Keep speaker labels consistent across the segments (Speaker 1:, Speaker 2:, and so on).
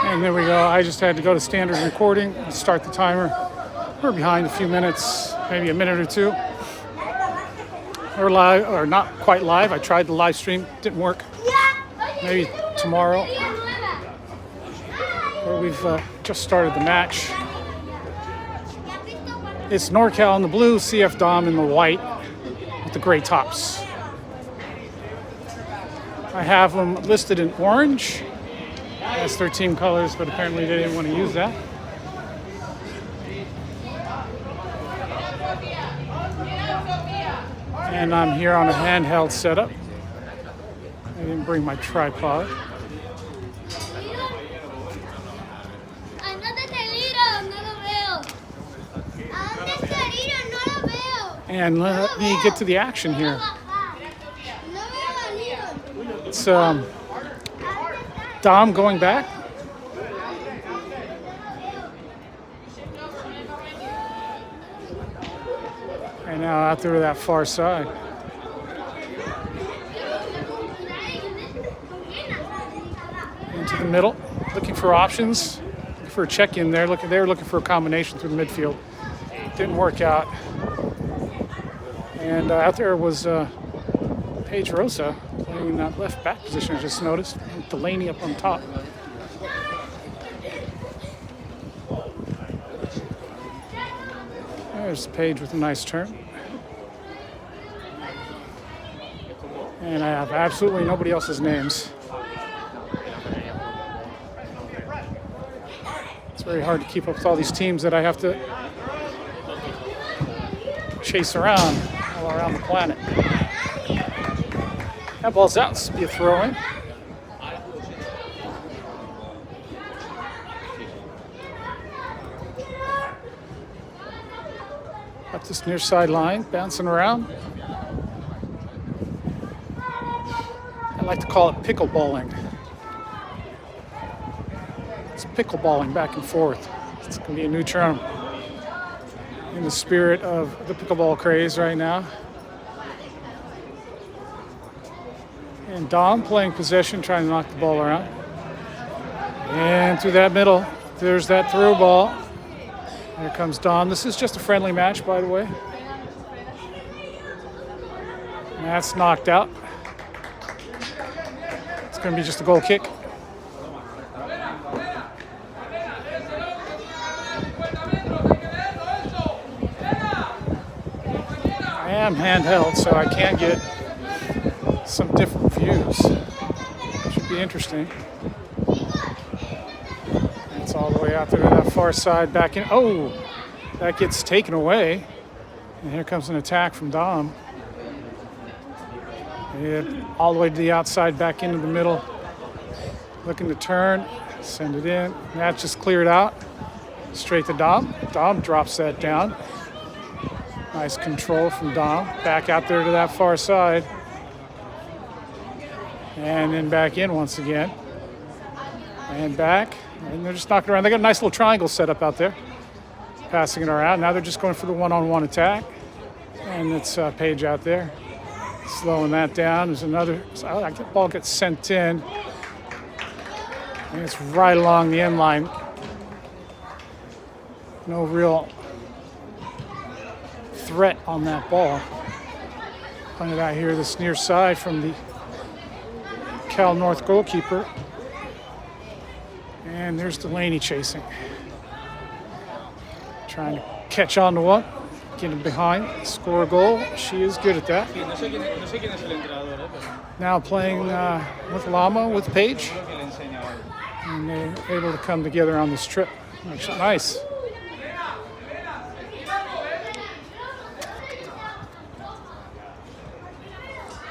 Speaker 1: And there we go. I just had to go to standard recording and start the timer. We're behind a few minutes, maybe a minute or two. We're live, or not quite live. I tried the live stream, didn't work. Maybe tomorrow. But we've just started the match. It's NorCal in the blue, CF Damm in the white with the gray tops. I have them listed in orange. That's their team colors, but apparently they didn't want to use that. And I'm here on a handheld setup. I didn't bring my tripod. And let me get to the action here. It's Damm going back. And now out there to that far side. Into the middle, looking for options, looking for a check-in there. They were looking for a combination through the midfield. Didn't work out. And out there was Paige Rosa playing in that left back position, I just noticed. And Delaney up on top. There's Paige with a nice turn. And I have absolutely nobody else's names. It's very hard to keep up with all these teams that I have to chase around all around the planet. That ball's out. This will be a throw-in. Up this near sideline, bouncing around. I like to call it pickleballing. It's pickleballing back and forth. It's going to be a new term in the spirit of the pickleball craze right now. And Damm playing possession, trying to knock the ball around. And through that middle, there's that through ball. Here comes Damm. This is just a friendly match, by the way. And that's knocked out. It's going to be just a goal kick. I am handheld, so I can get some different views. Should be interesting. It's all the way out there to that far side, back in. Oh, that gets taken away. And here comes an attack from Damm. And all the way to the outside, back into the middle. Looking to turn, send it in. That just cleared out. Straight to Damm. Damm drops that down. Nice control from Damm. Back out there to that far side. And then back in once again. And back. And they're just knocking around. They got a nice little triangle set up out there. Passing it around. Now they're just going for the one-on-one attack. And it's Paige out there. Slowing that down. There's another. The ball gets sent in. And it's right along the end line. No real threat on that ball. Pointed out here this near side from the CalNorth goalkeeper. And there's Delaney chasing. Trying to catch on to one. Getting behind. Score a goal. She is good at that. Now playing with Lama, with Paige. And they're able to come together on this trip. Nice.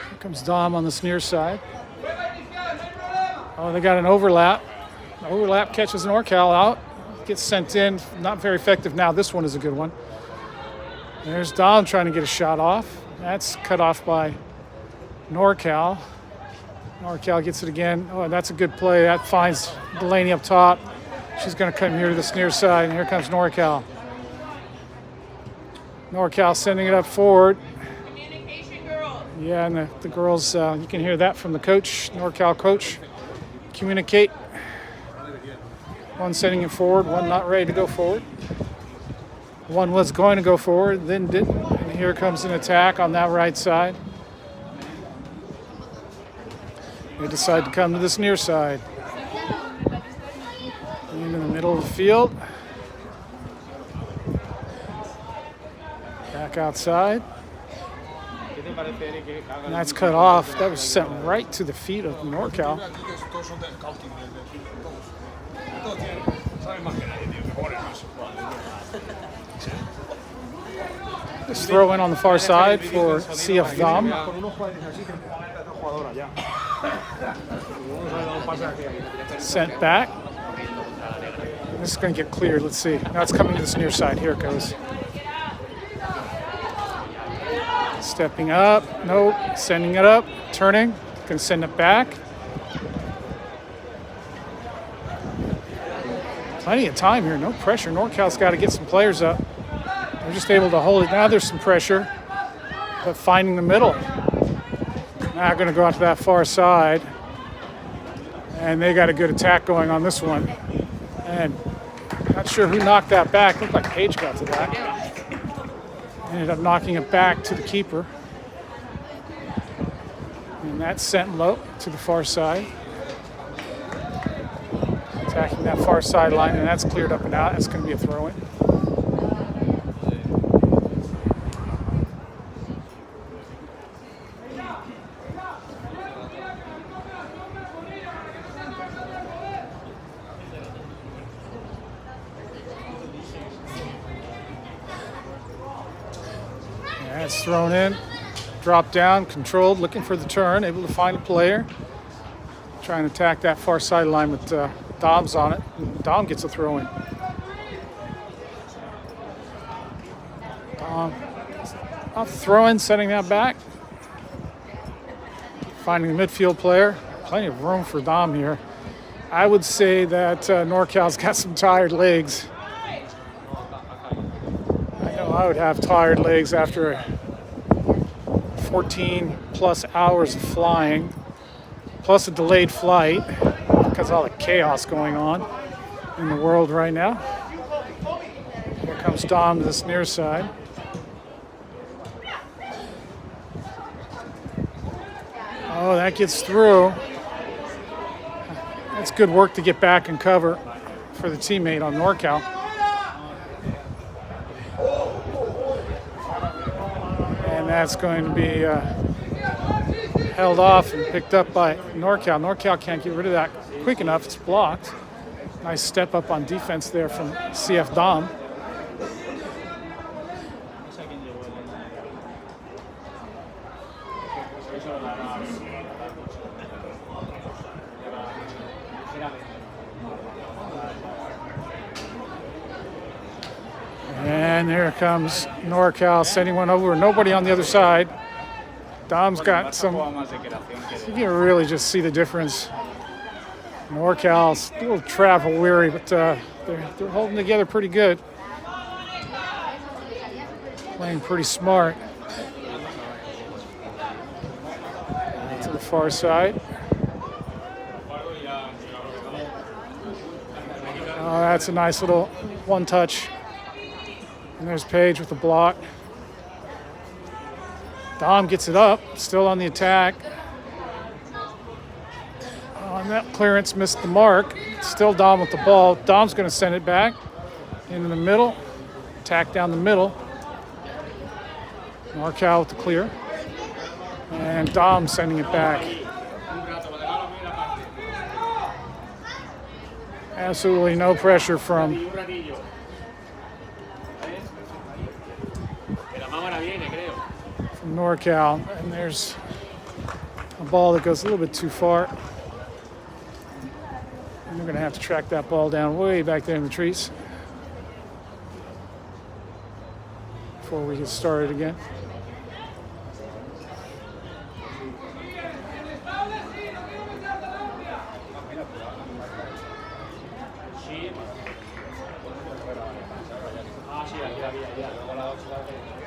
Speaker 1: Here comes Damm on this near side. Oh, they got an overlap. Overlap catches NorCal out. Gets sent in. Not very effective now. This one is a good one. There's Damm trying to get a shot off. That's cut off by NorCal. NorCal gets it again. Oh, that's a good play. That finds Delaney up top. She's going to come here to this near side, and here comes NorCal. NorCal sending it up forward. Yeah, and the girls, you can hear that from the coach, NorCal coach. Communicate. One sending it forward, one not ready to go forward. One was going to go forward, then didn't. And here comes an attack on that right side. They decide to come to this near side. In the middle of the field. Back outside. And that's cut off. That was sent right to the feet of NorCal. This throw in on the far side for CF Damm. Sent back. This is going to get cleared. Let's see. Now it's coming to this near side. Here it goes. Stepping up. Nope. Sending it up. Turning. Going to send it back. Plenty of time here. No pressure. NorCal's got to get some players up. They're just able to hold it. Now there's some pressure. But finding the middle. Now going to go out to that far side. And they got a good attack going on this one. And not sure who knocked that back. Looked like Page got to that. Ended up knocking it back to the keeper. And that's sent low to the far side. Attacking that far sideline, and that's cleared up and out. That's going to be a throw-in. That's thrown in, drop down, controlled, looking for the turn, able to find a player. Trying to attack that far sideline with Damm's on it. And Damm gets a throw in. Off the throw in, setting that back. Finding the midfield player. Plenty of room for Damm here. I would say that NorCal's got some tired legs. I would have tired legs after 14 plus hours of flying, plus a delayed flight because of all the chaos going on in the world right now. Here comes Damm to this near side. Oh, that gets through. That's good work to get back and cover for the teammate on NorCal. And that's going to be held off and picked up by NorCal. NorCal can't get rid of that quick enough. It's blocked. Nice step up on defense there from CF Damm. And there comes NorCal sending one over. Nobody on the other side. Damm's got some. You can really just see the difference. NorCal's a little travel weary, but they're holding together pretty good. Playing pretty smart. To the far side. Oh, that's a nice little one touch. And there's Page with the block. Damm gets it up, still on the attack. On that clearance, missed the mark. Still Damm with the ball. Damm's going to send it back into the middle. Attack down the middle. NorCal with the clear. And Damm sending it back. Absolutely no pressure from NorCal, and there's a ball that goes a little bit too far. And we're going to have to track that ball down way back there in the trees before we get started again.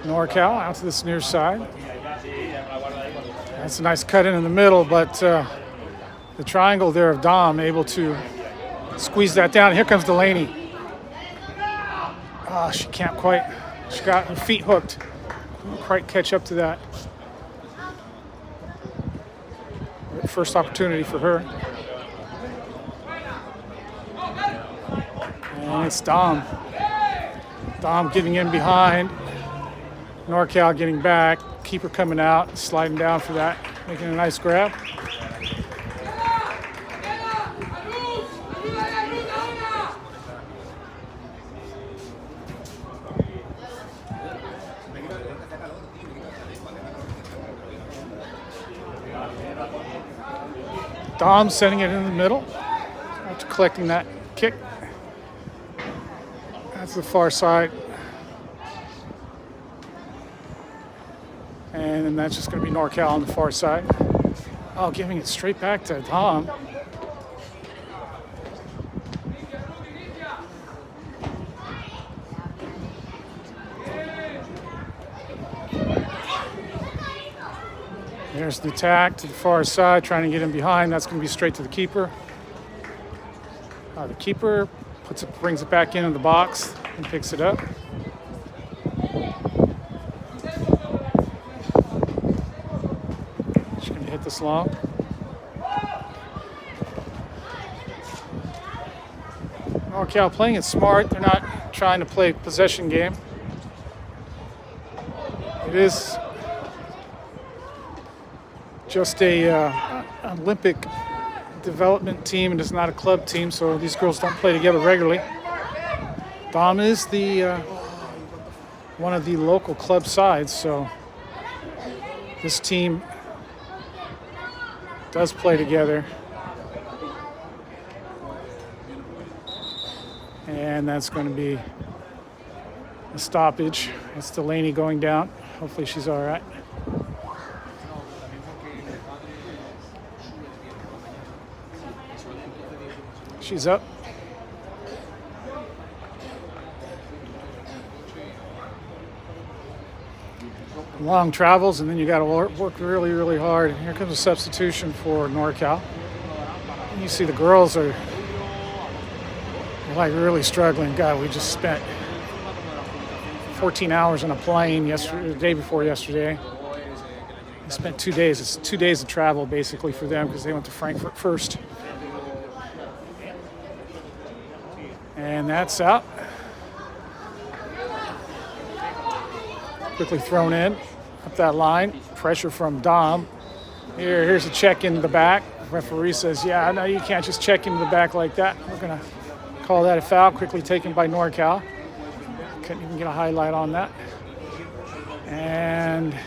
Speaker 1: NorCal out to this near side. That's a nice cut in the middle, but the triangle there of Damm able to Squeeze that down. Here comes Delaney. Oh, she can't quite. She got her feet hooked. Couldn't quite catch up to that. First opportunity for her. And it's Damm. Damm getting in behind. NorCal getting back. Keeper coming out, sliding down for that. Making a nice grab. Damm sending it in the middle after collecting that kick. That's the far side. And then that's just going to be NorCal on the far side. Oh, giving it straight back to Damm. There's the attack to the far side, trying to get him behind. That's going to be straight to the keeper. The keeper brings it back into the box and picks it up. She's going to hit this long. NorCal playing it smart. They're not trying to play possession game. It is just a Olympic development team, and it's not a club team, so these girls don't play together regularly. Damm is the one of the local club sides, so this team does play together. And that's going to be a stoppage. It's Delaney going down. Hopefully she's all right. She's up. Long travels, and then you got to work really, really hard. Here comes a substitution for NorCal. And you see the girls are like really struggling. God, we just spent 14 hours on a plane the day before yesterday. We spent 2 days. It's 2 days of travel basically for them because they went to Frankfurt first. And that's out. Quickly thrown in, up that line. Pressure from Damm. Here's a check into the back. Referee says, yeah, no, you can't just check into the back like that. We're going to call that a foul. Quickly taken by NorCal. Couldn't even get a highlight on that. And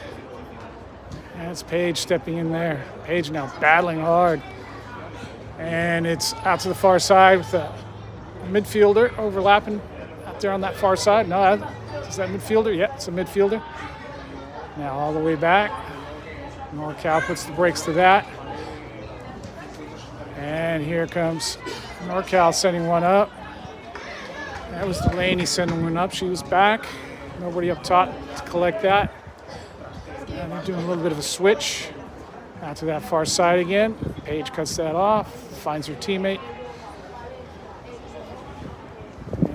Speaker 1: it's Paige stepping in there. Paige now battling hard. And it's out to the far side with the midfielder overlapping out there on that far side. No, is that midfielder? Yeah, it's a midfielder. Now all the way back. NorCal puts the brakes to that. And here comes NorCal sending one up. That was Delaney sending one up. She was back. Nobody up top to collect that. And they're doing a little bit of a switch. Out to that far side again. Paige cuts that off, finds her teammate.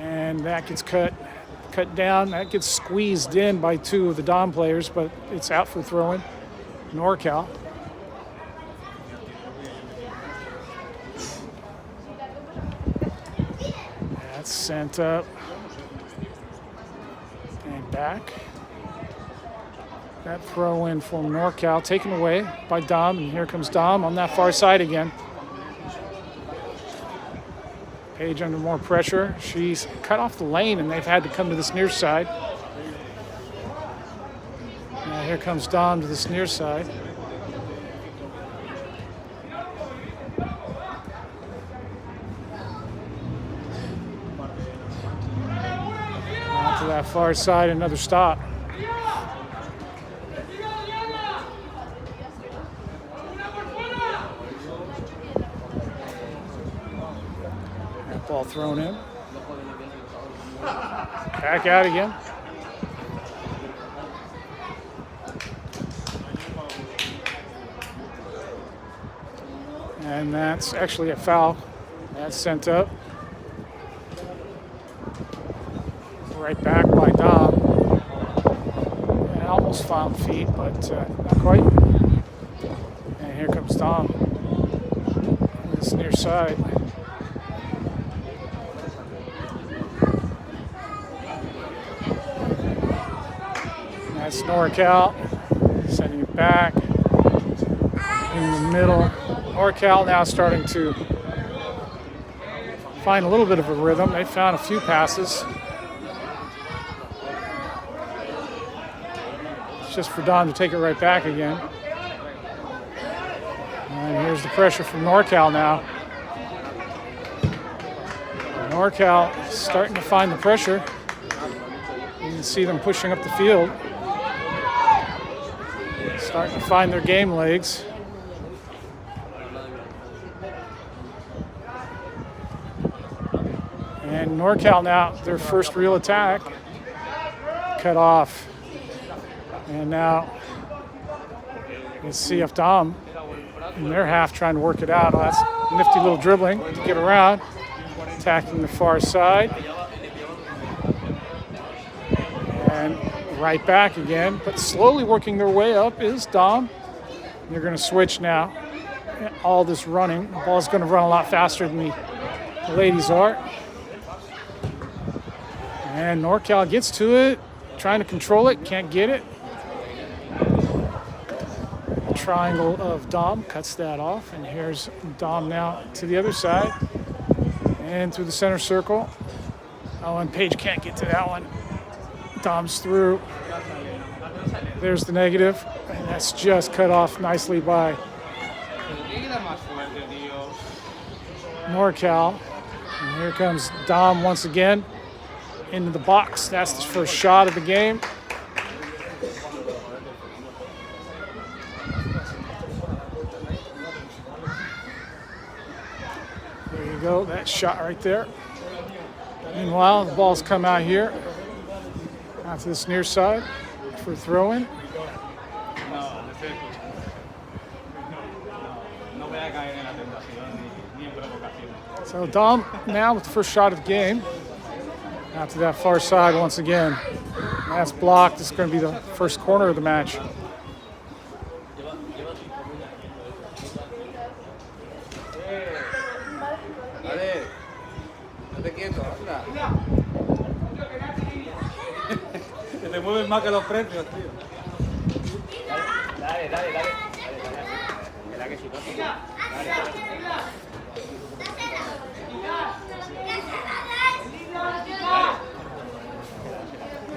Speaker 1: And that gets cut down. That gets squeezed in by two of the Damm players, but it's out for throwing. NorCal. That's sent up and back. That throw in from NorCal taken away by Damm, and here comes Damm on that far side again. Paige under more pressure. She's cut off the lane, and they've had to come to this near side. Now here comes Damm to this near side. Out to that far side, another stop. Ball thrown in. Back out again. And that's actually a foul. That's sent up. Right back by Damm. And almost found feet, but not quite. And here comes Damm. On this near side. That's NorCal. Sending it back. In the middle. NorCal now starting to find a little bit of a rhythm. They found a few passes. It's just for Damm to take it right back again. And here's the pressure from NorCal now. NorCal starting to find the pressure. You can see them pushing up the field. Starting to find their game legs. And NorCal now, their first real attack, cut off. And now it's CF Damm in their half trying to work it out. Oh, that's nifty little dribbling to get around. Attacking the far side. And right back again, but slowly working their way up is Damm. They're going to switch now. All this running. The ball's going to run a lot faster than the ladies are. And NorCal gets to it, trying to control it, can't get it. The triangle of Damm cuts that off, and here's Damm now to the other side and through the center circle. Oh, and Page can't get to that one. Damm's through. There's the negative, and that's just cut off nicely by NorCal. And here comes Damm once again into the box. That's the first shot of the game. There you go, that shot right there. Meanwhile, the ball's come out here, out to this near side for throw-in. So Damm now with the first shot of the game. Out to that far side once again. That's blocked. It's going to be the first corner of the match.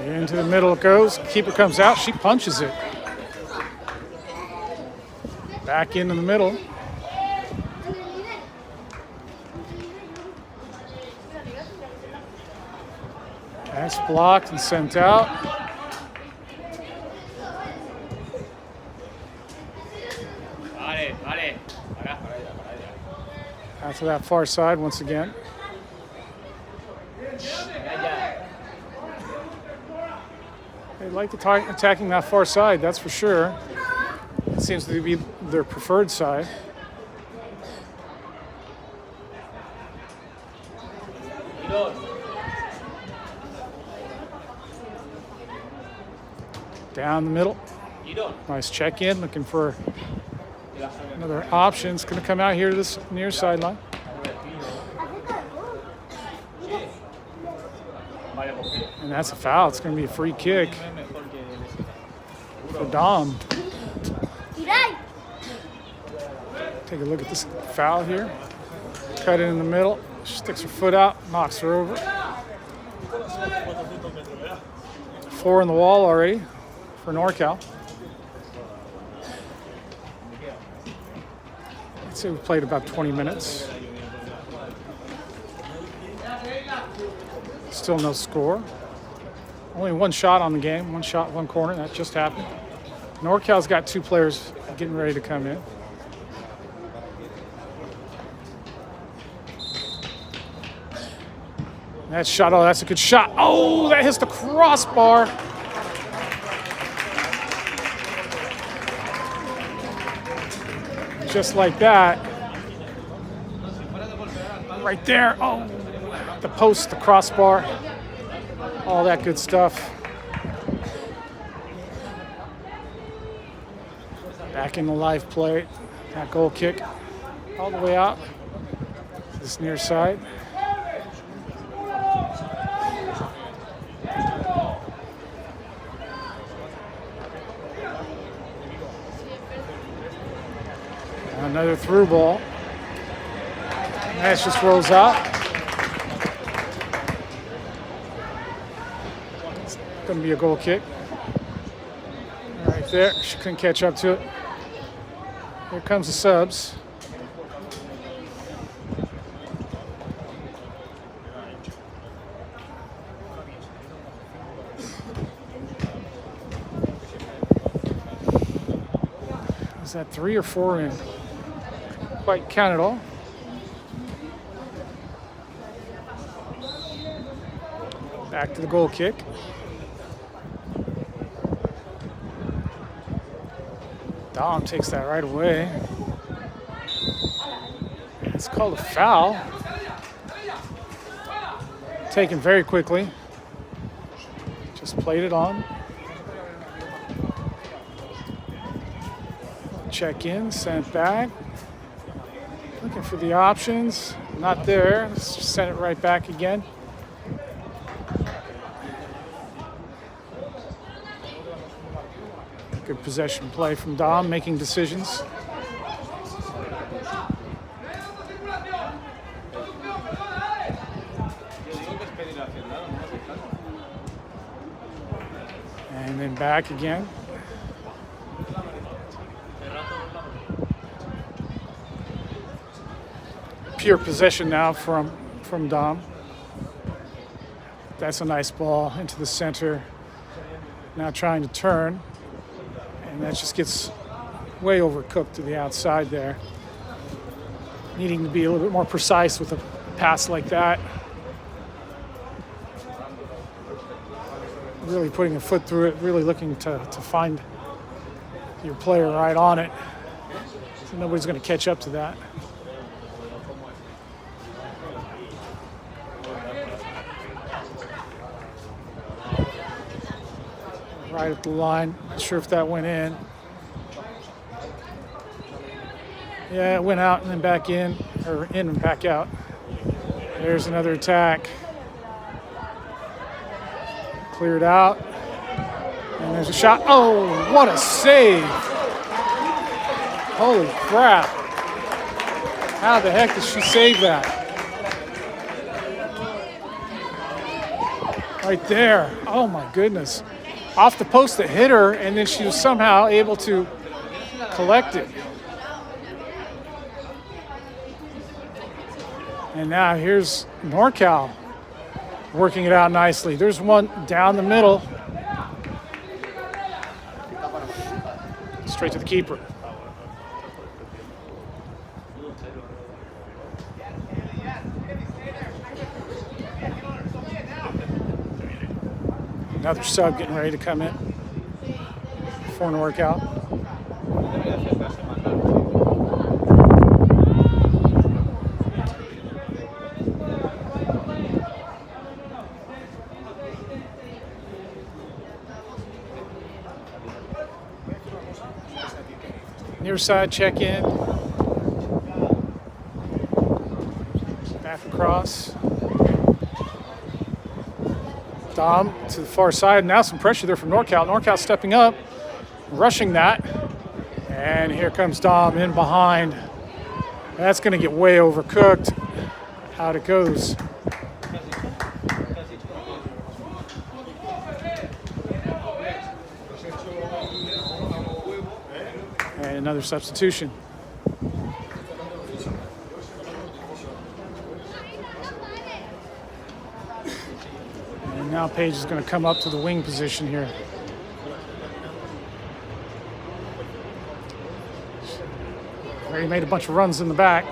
Speaker 1: Into the middle it goes. Keeper comes out. She punches it. Back into the middle. That's blocked and sent out. Out to that far side once again. They like attacking that far side, that's for sure. It seems to be their preferred side. Down the middle. Nice check in, looking for another option. It's going to come out here to this near sideline. And that's a foul. It's going to be a free kick for Damm. Take a look at this foul here. Cut it in the middle. She sticks her foot out, knocks her over. 4 in the wall already for NorCal. I'd say we played about 20 minutes. Still no score. Only one shot on the game. One shot, one corner. That just happened. NorCal's got 2 players getting ready to come in. That shot, oh, that's a good shot. Oh, that hits the crossbar. Just like that. right there. Oh, the post, the crossbar, all that good stuff. Back in the live play. That goal kick all the way out. This near side. Another through ball. That just rolls out. It's going to be a goal kick. Right there. She couldn't catch up to it. Here comes the subs. Is that 3 or 4 in? Quite count it all. Back to the goal kick. Damm takes that right away. It's called a foul. Taken very quickly. Just played it on. Check in, sent back. Looking for the options. Not there. Let's just send it right back again. Good possession play from Damm, making decisions. And then back again. Pure possession now from Damm. That's a nice ball into the center. Now trying to turn. And that just gets way overcooked to the outside there. Needing to be a little bit more precise with a pass like that. Really putting a foot through it, really looking to find your player right on it. So nobody's going to catch up to that. Right at the line. Not sure if that went in. Yeah, it went out and then back in, or in and back out. There's another attack. Cleared out. And there's a shot. Oh, what a save. Holy crap. How the heck did she save that? Right there. Oh my goodness. Off the post that hit her, and then she was somehow able to collect it. And now here's NorCal working it out nicely. There's one down the middle. Straight to the keeper. Another sub getting ready to come in for an workout. Near side check in. Back across. Damm to the far side. Now some pressure there from NorCal. NorCal stepping up, rushing that. And here comes Damm in behind. That's going to get way overcooked. Out it goes. And another substitution. Now Page is going to come up to the wing position here. Already made a bunch of runs in the back.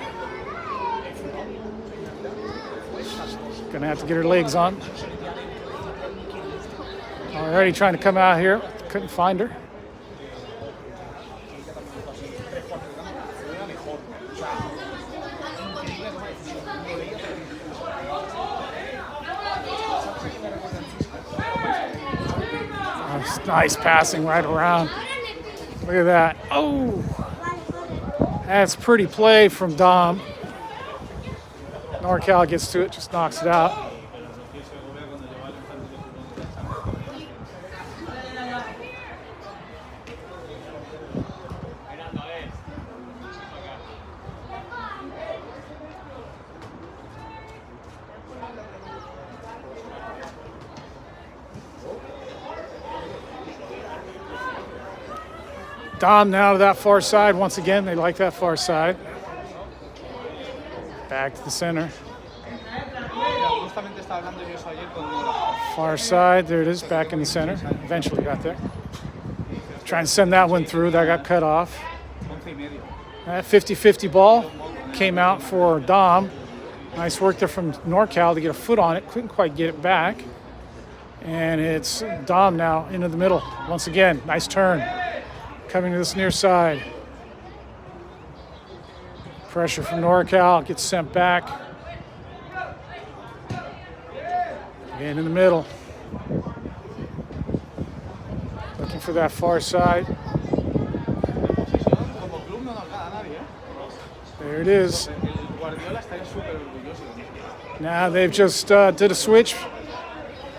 Speaker 1: Going to have to get her legs on. Already trying to come out here. Couldn't find her. Nice passing right around. Look at that. Oh, that's pretty play from Damm. NorCal gets to it, just knocks it out. Damm now to that far side. Once again, they like that far side. Back to the center. Far side, there it is, back in the center. Eventually got there. Trying to send that one through, that got cut off. That 50-50 ball came out for Damm. Nice work there from NorCal to get a foot on it. Couldn't quite get it back. And it's Damm now into the middle. Once again, nice turn. Coming to this near side. Pressure from NorCal, gets sent back. And in the middle. Looking for that far side. There it is. Now they've just did a switch.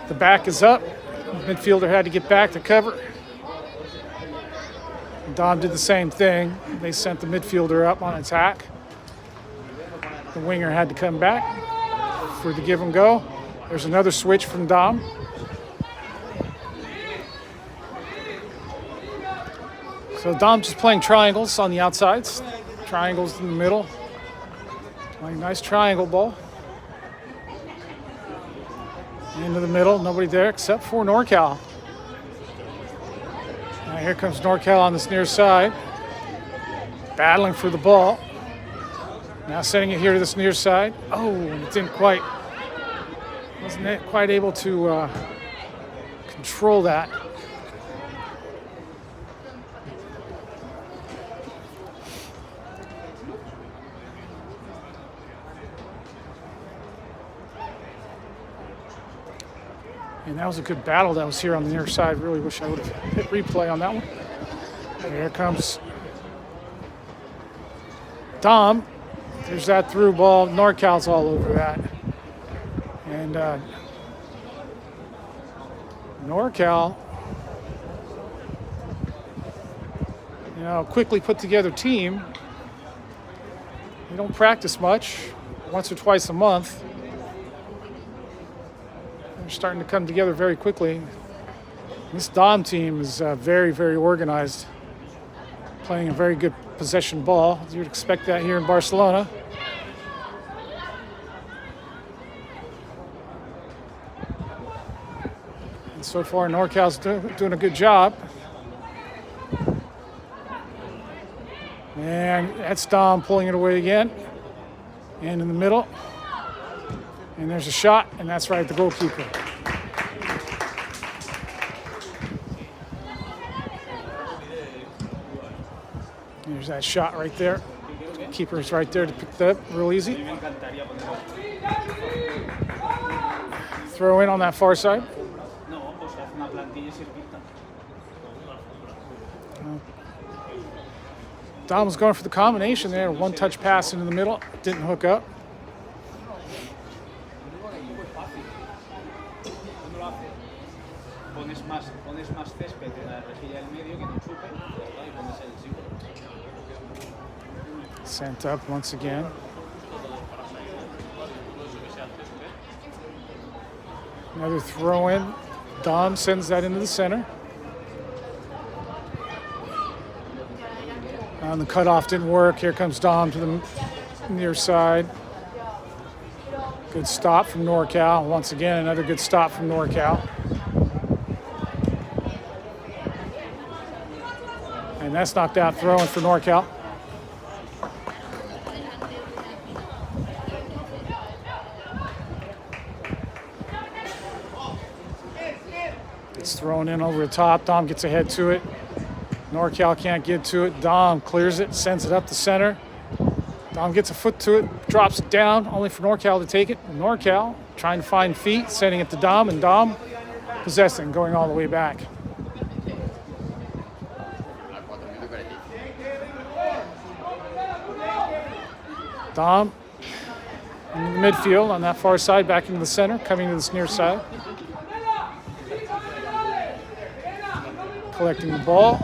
Speaker 1: The back is up. The midfielder had to get back to cover. Damm did the same thing. They sent the midfielder up on attack. The winger had to come back for the give and go. There's another switch from Damm. So Damm just playing triangles on the outsides. Triangles in the middle. Playing nice triangle ball. Into the middle, nobody there except for NorCal. Now here comes NorCal on this near side. Battling for the ball. Now sending it here to this near side. Oh, it wasn't quite able to control that. And that was a good battle that was here on the near side. Really wish I would have hit replay on that one. And here comes Damm. There's that through ball. NorCal's all over that. And NorCal, quickly put together team. They don't practice much, once or twice a month. They're starting to come together very quickly. This Damm team is very, very organized, playing a very good possession ball. You'd expect that here in Barcelona. And so far, NorCal's doing a good job. And that's Damm pulling it away again. And in the middle. And there's a shot, and that's right at the goalkeeper. There's that shot right there. Keeper's right there to pick that up real easy. Throw in on that far side. Damm was going for the combination there. One touch pass into the middle. Didn't hook up. Sent up once again. Another throw in. Damm sends that into the center. And the cutoff didn't work. Here comes Damm to the near side. Good stop from NorCal. Once again, another good stop from NorCal. And that's knocked out throwing for NorCal. It's thrown in over the top. Damm gets ahead to it. NorCal can't get to it. Damm clears it, sends it up the center. Damm gets a foot to it, drops it down, only for NorCal to take it. NorCal trying to find feet, sending it to Damm, and Damm possessing, going all the way back. Damm in the midfield on that far side, back into the center, coming to this near side. Collecting the ball.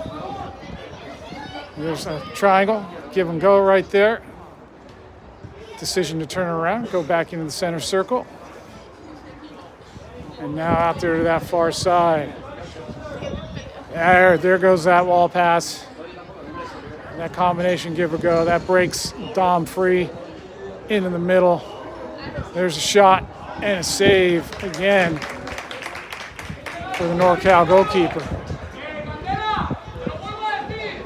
Speaker 1: There's a triangle, give and go right there. Decision to turn around, go back into the center circle. And now out there to that far side. There goes that wall pass. That combination give or go, that breaks Damm free into the middle. There's a shot and a save again for the NorCal goalkeeper.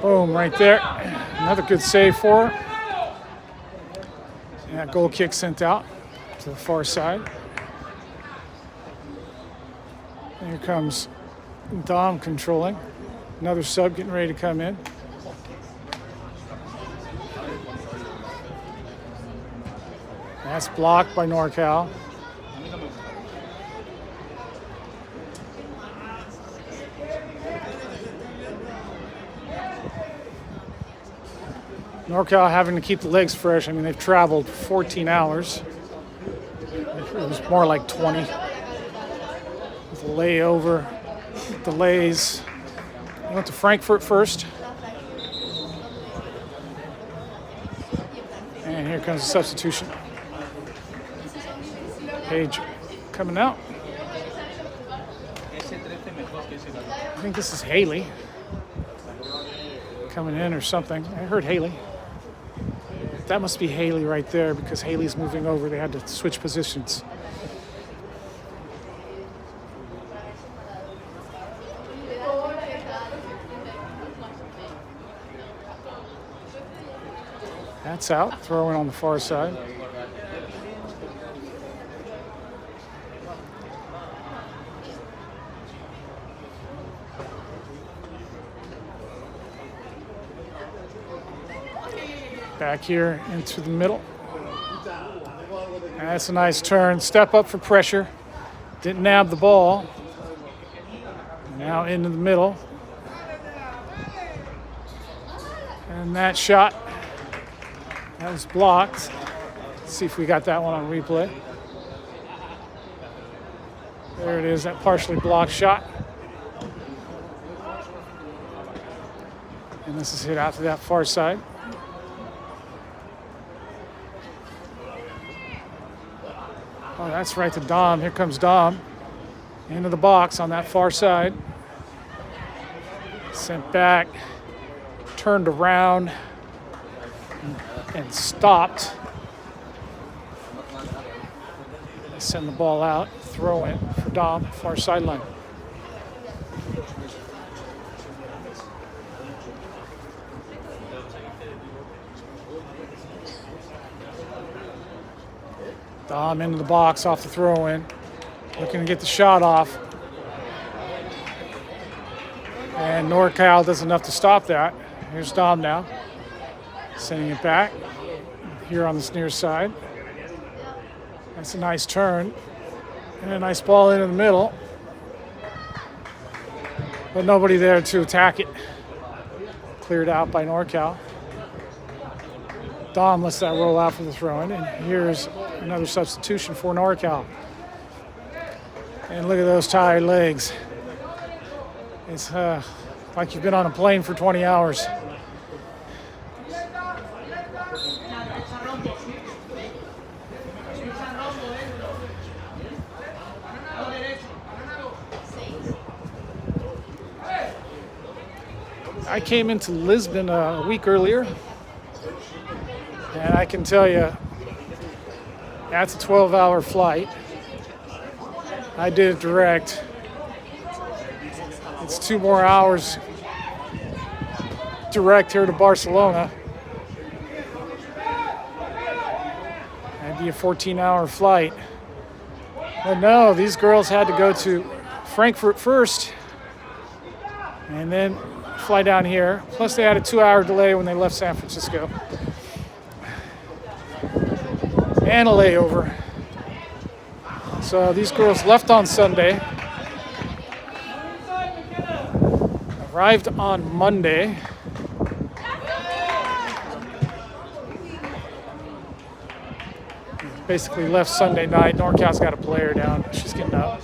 Speaker 1: Boom, right there. Another good save for her. And that goal kick sent out to the far side. And here comes Damm controlling. Another sub getting ready to come in. That's blocked by NorCal. NorCal having to keep the legs fresh. I mean, they've traveled 14 hours. It was more like 20. With a layover, delays. They went to Frankfurt first. And here comes the substitution. Page coming out. I think this is Haley coming in or something. I heard Haley. That must be Haley right there because Haley's moving over. They had to switch positions. That's out. Throw in on the far side. Back here into the middle. And that's a nice turn. Step up for pressure. Didn't nab the ball. Now into the middle. And that shot, that was blocked. Let's see if we got that one on replay. There it is, that partially blocked shot. And this is hit out to that far side. Oh, that's right to Damm. Here comes Damm into the box on that far side. Sent back, turned around, and stopped. Send the ball out, throw in for Damm, far sideline. Damm into the box off the throw in, looking to get the shot off. And NorCal does enough to stop that. Here's Damm now, sending it back here on this near side. That's a nice turn and a nice ball into the middle, but nobody there to attack it. Cleared out by NorCal. Damm lets that roll out for the throw-in, and here's another substitution for NorCal. And look at those tired legs. It's like you've been on a plane for 20 hours. I came into Lisbon a week earlier, and I can tell you, that's a 12-hour flight. I did it direct. It's 2 more hours direct here to Barcelona. That'd be a 14-hour flight. But no, these girls had to go to Frankfurt first and then fly down here. Plus they had a 2-hour delay when they left San Francisco. And a layover. So these girls left on Sunday, arrived on Monday, Basically left Sunday night. NorCal's got a player down. She's getting up.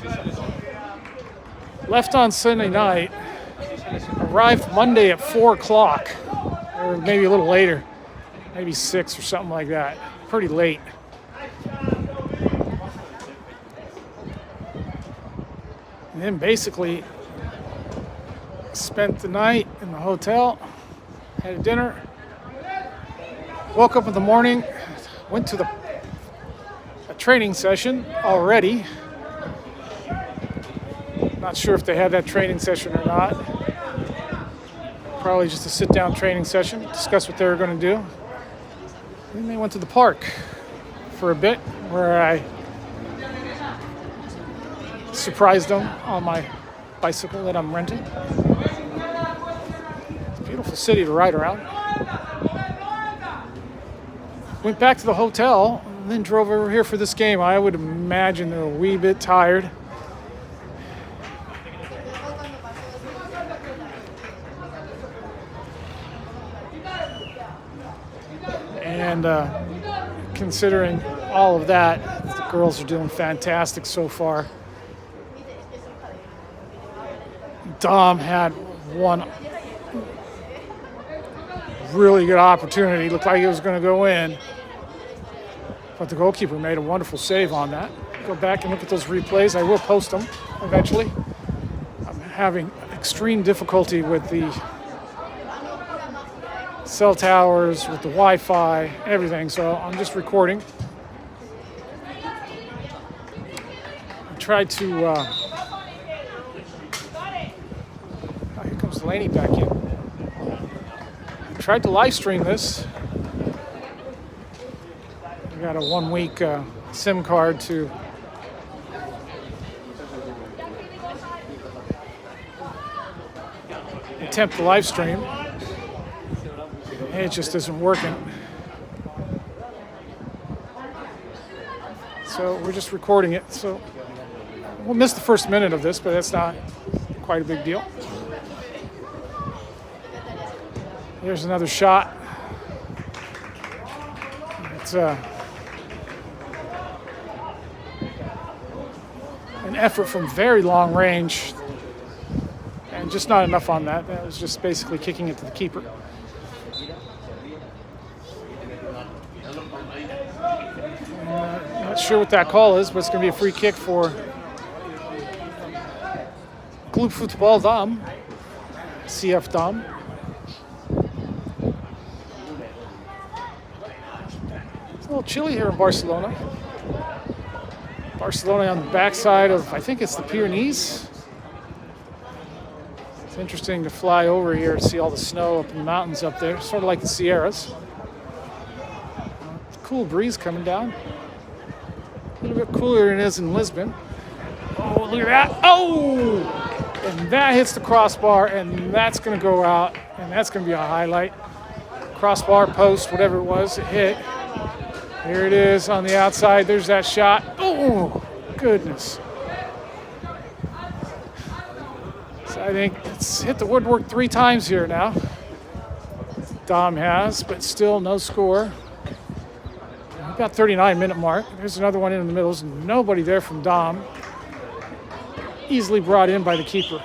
Speaker 1: Left on Sunday night. Arrived Monday at 4 o'clock, or maybe a little later, maybe 6 or something like that. Pretty late. And then basically spent the night in the hotel, had a dinner, woke up in the morning, went to a training session already. Not sure if they had that training session or not. Probably just a sit-down training session, discuss what they were going to do. Then they went to the park for a bit, where I surprised them on my bicycle that I'm renting. It's a beautiful city to ride around. Went back to the hotel and then drove over here for this game. I would imagine they're a wee bit tired. And considering all of that, the girls are doing fantastic so far. Damm had one really good opportunity. Looked like it was going to go in. But the goalkeeper made a wonderful save on that. Go back and look at those replays. I will post them eventually. I'm having extreme difficulty with the cell towers, with the Wi-Fi, everything. So I'm just recording. I tried to... here comes Delaney back in. I tried to live stream this. I got a 1-week SIM card to attempt the live stream. It just isn't working. So we're just recording it. So we'll miss the first minute of this, but that's not quite a big deal. Here's another shot. It's an effort from very long range, and just not enough on that. That was just basically kicking it to the keeper. Not sure what that call is, but it's going to be a free kick for Club Football Damm, CF Damm. It's a little chilly here in Barcelona. Barcelona on the backside of, I think it's the Pyrenees. It's interesting to fly over here and see all the snow up in the mountains up there, sort of like the Sierras. Cool breeze coming down. A little bit cooler than it is in Lisbon. Oh, look at that. Oh! And that hits the crossbar, and that's going to go out, and that's going to be a highlight. Crossbar, post, whatever it was, it hit. Here it is on the outside. There's that shot. Oh, goodness. So I think it's hit the woodwork 3 times here now. Damm has, but still no score. About 39-minute mark. There's another one in the middle. There's nobody there from Damm. Easily brought in by the keeper.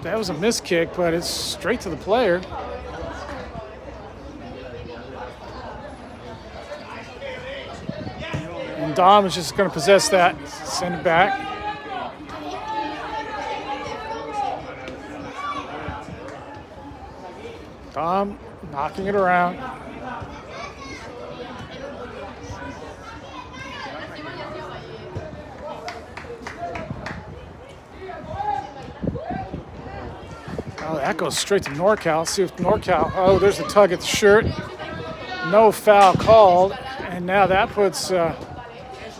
Speaker 1: That was a missed kick, but it's straight to the player. And Damm is just going to possess that, send it back. Damm knocking it around. Oh, that goes straight to NorCal. See if NorCal. Oh, there's a tug at the shirt. No foul called. And now that puts the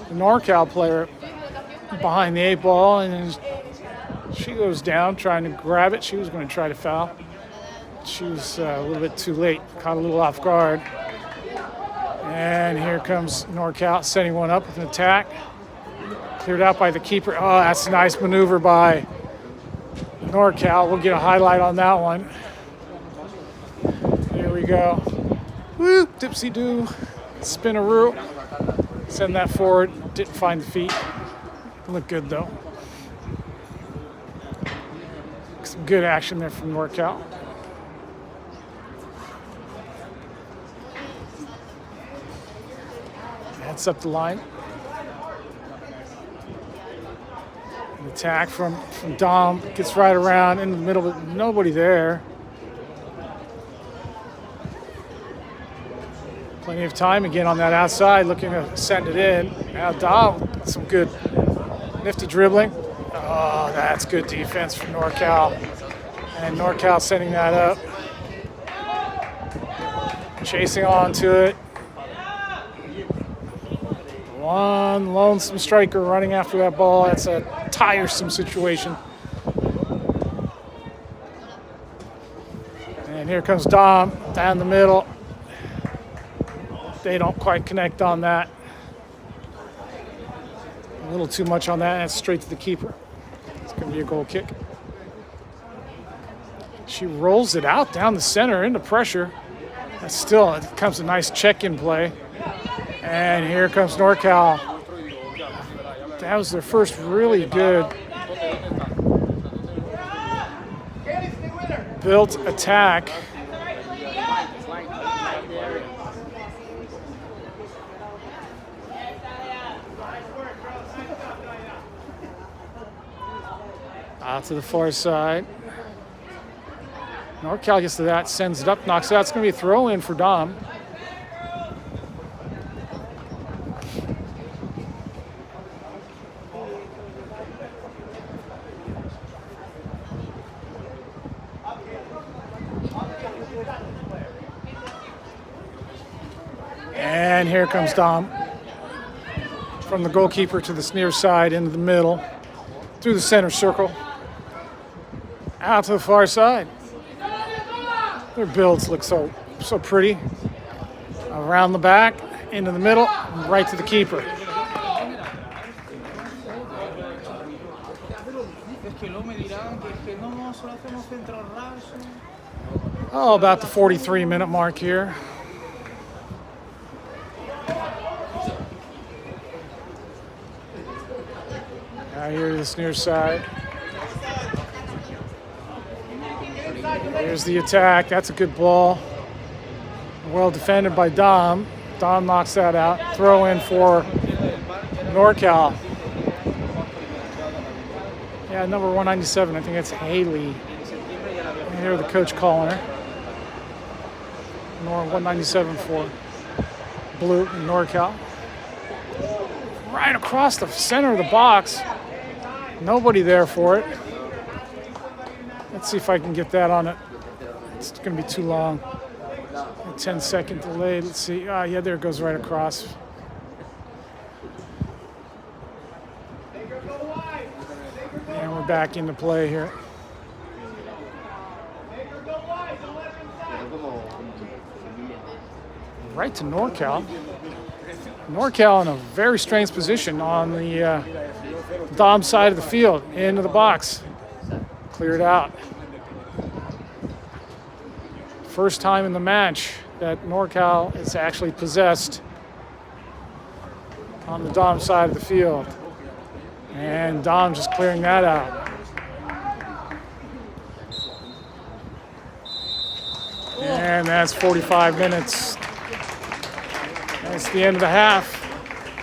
Speaker 1: NorCal player behind the 8 ball. And she goes down trying to grab it. She was going to try to foul. She was a little bit too late, caught a little off guard. And here comes NorCal setting one up with an attack. Cleared out by the keeper. Oh, that's a nice maneuver by NorCal. We'll get a highlight on that one. Here we we go. Woo, dipsy-doo. Spinaroo. Send that forward. Didn't find the feet. Looked good, though. Some good action there from NorCal. Heads up the line. An attack from Damm. Gets right around in the middle, but nobody there. Plenty of time again on that outside, looking to send it in. Now Damm, some good nifty dribbling. Oh, that's good defense from NorCal. And NorCal sending that up. Chasing onto it. One lonesome striker running after that ball. That's a tiresome situation. And here comes Damm down the middle. They don't quite connect on that. A little too much on that. That's straight to the keeper. It's going to be a goal kick. She rolls it out down the center into pressure. That's still, it comes a nice check-in play. And here comes NorCal. That was their first really good built attack. Out to the far side. NorCal gets to that, sends it up, knocks it out. It's going to be a throw in for Damm. And here comes Damm. From the goalkeeper to the near side into the middle, through the center circle. Out to the far side. Their builds look so pretty. Around the back, into the middle, and right to the keeper. Oh, about the 43-minute mark here. Now here to this near side. Here's the attack. That's a good ball. Well defended by Damm. Damm knocks that out. Throw in for NorCal. Yeah, number 197. I think that's Haley. I hear the coach calling her. 197 for Blue and NorCal. Right across the center of the box. Nobody there for it. Let's see if I can get that on it. It's going to be too long. A 10-second delay. Let's see. Yeah, there it goes right across. And we're back into play here. Right to NorCal. NorCal in a very strange position on the Damm side of the field, into the box. Cleared out. First time in the match that NorCal is actually possessed on the Damm side of the field. And Damm just clearing that out. And that's 45 minutes. That's the end of the half.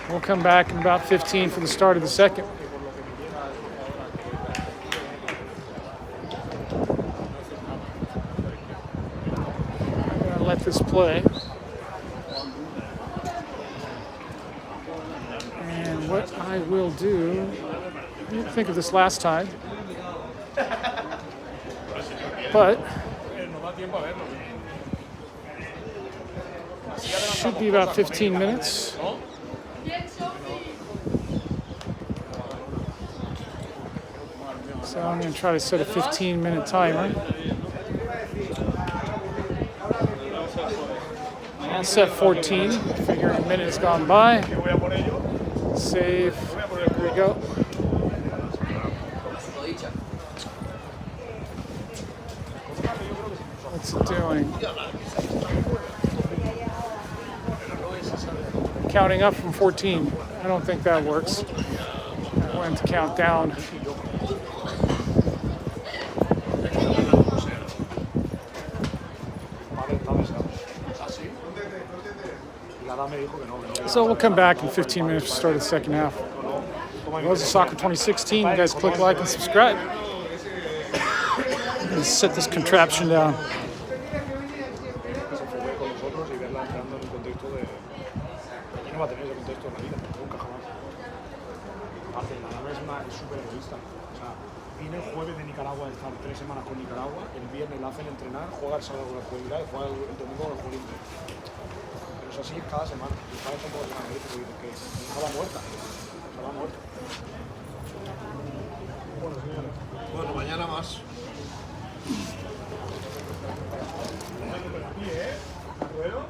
Speaker 1: We'll come back in about 15 for the start of the second. Let this play. And what I will do, I didn't think of this last time, but should be about 15 minutes. So I'm going to try to set a 15-minute timer. I'll set 14. Figure a minute has gone by. Save. Here we go. What's it doing? counting up from 14. I don't think that works. I want him to count down. So we'll come back in 15 minutes to start the second half. Rosa Soccer 2016. You guys click like and subscribe. Let's set this contraption down.
Speaker 2: Viene el jueves de Nicaragua, estar 3 semanas con Nicaragua, el viernes la hacen entrenar, juega el sábado con la juvenil y juega el domingo con el juvenil. Pero es así cada semana. Y cada vez un poco de la nariz, que estaba muerta. Estaba muerta. Bueno, señores.
Speaker 3: Bueno, mañana más.
Speaker 2: Aquí, ¿Ruedo?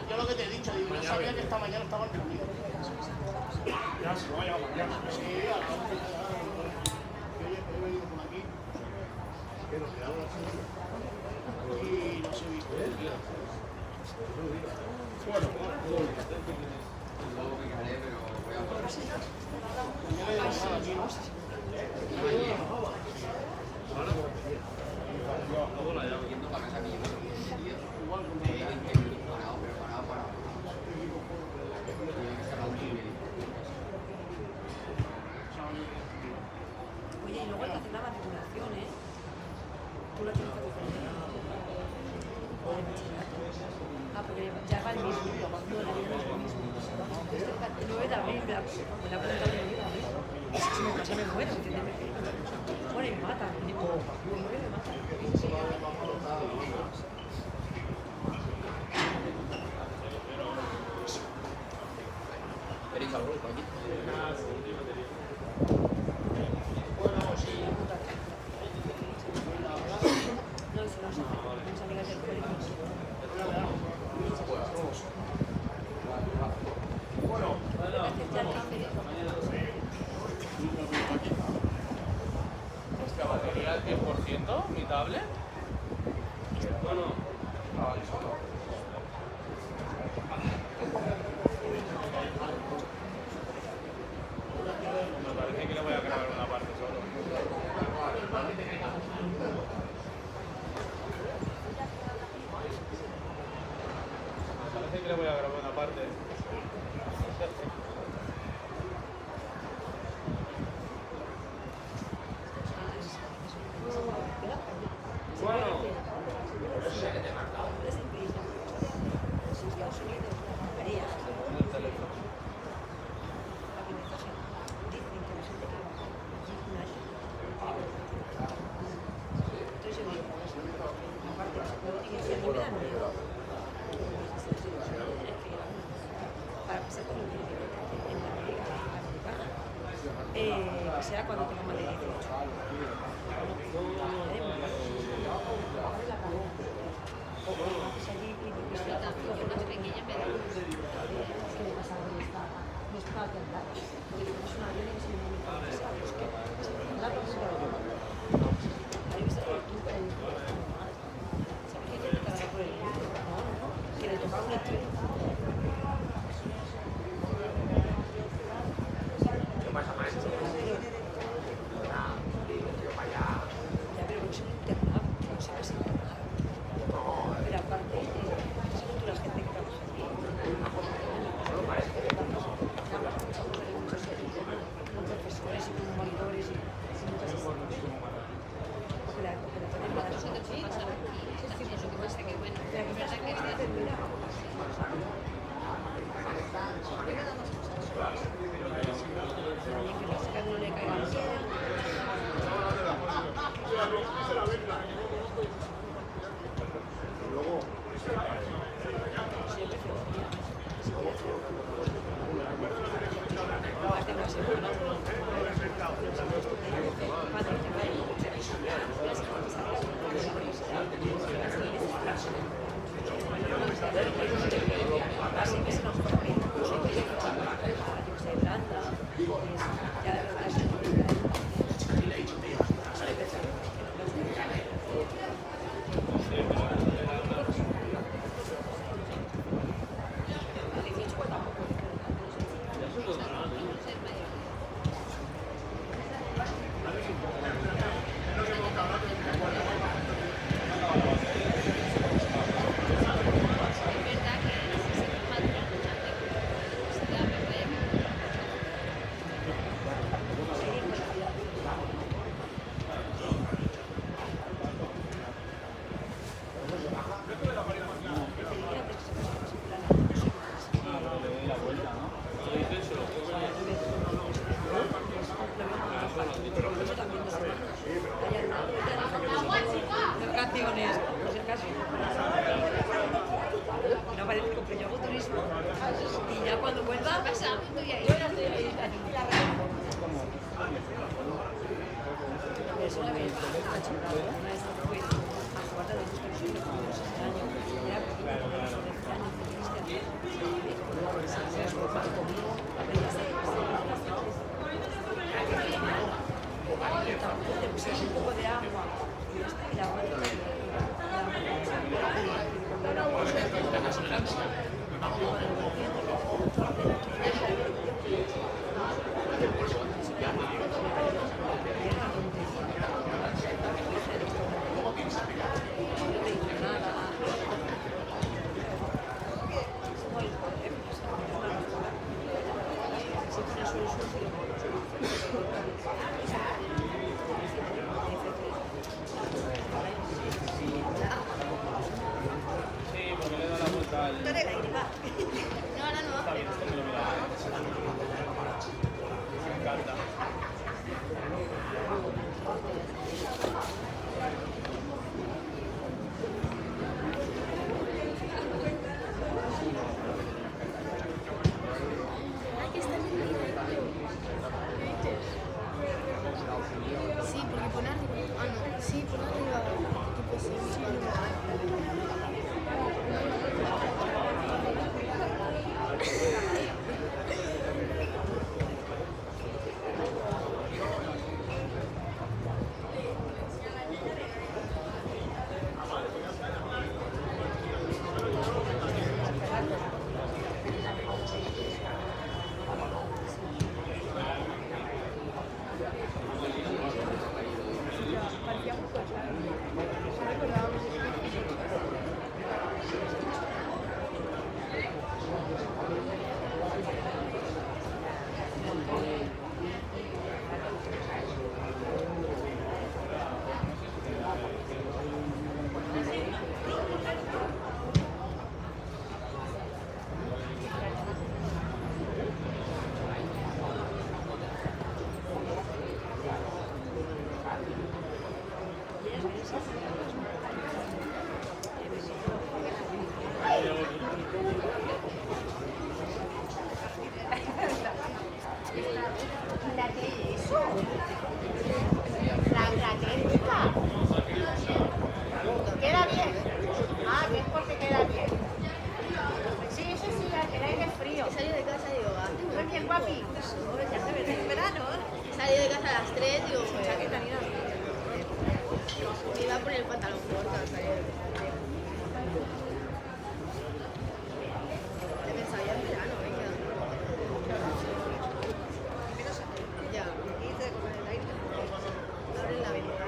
Speaker 4: Yo lo que te he dicho, digo, yo sabía que esta mañana estaba en reunión.
Speaker 2: Ya se lo va a llevar mañana.
Speaker 4: Sí, a la hora. Yo he venido por aquí. Y no se he visto.
Speaker 2: Bueno,
Speaker 5: Oye, y luego hay que hacer la matriculación, ¿eh? Tú la tienes que hacer. Ah, porque ya va el mismo. No, le viene el mismo. El 9 de abril, me la apuntado el 9 de abril. Si me pasa, me muero, ¿entiendes? Bueno, y me mata. El 9 me mata.
Speaker 3: ¿Queréis algo aquí?
Speaker 5: No, si no, mis amigas del colegio. Ya el cambio.
Speaker 6: Hostia, batería al 10%, mi tablet. Me parece que le voy a grabar una parte solo. Me parece que le voy a grabar una parte.
Speaker 5: Que sea cuando tenga más de 18. Vacaciones, por si acaso. No parece que yo hago turismo y ya cuando vuelva pasa, yo ya estoy ahí. Es una vez, una vez fui a jugar de los excursiones con los años, era pequeña, con los 13 años, un poco de agua y la agua
Speaker 3: ¿Queda bien? Ah, que es porque queda bien. Sí, eso sí, el aire es frío.
Speaker 7: He salido de casa y digo, hace
Speaker 3: Muy bien, papi.
Speaker 5: Ya se ve en verano.
Speaker 7: He salido de casa a las 3 digo,
Speaker 5: Sin chaqueta ni nada.
Speaker 7: me iba a poner el pantalón corto al salir. He pensado ya en verano, venga. Ya. Abren la ventana.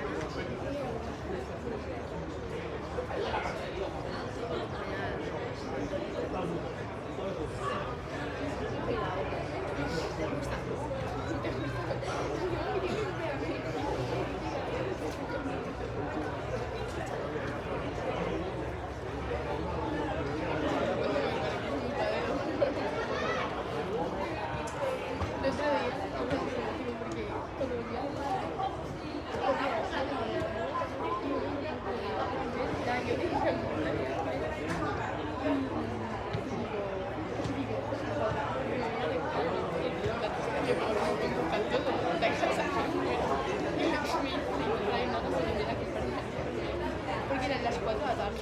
Speaker 7: Porque eran las 4 de la tarde.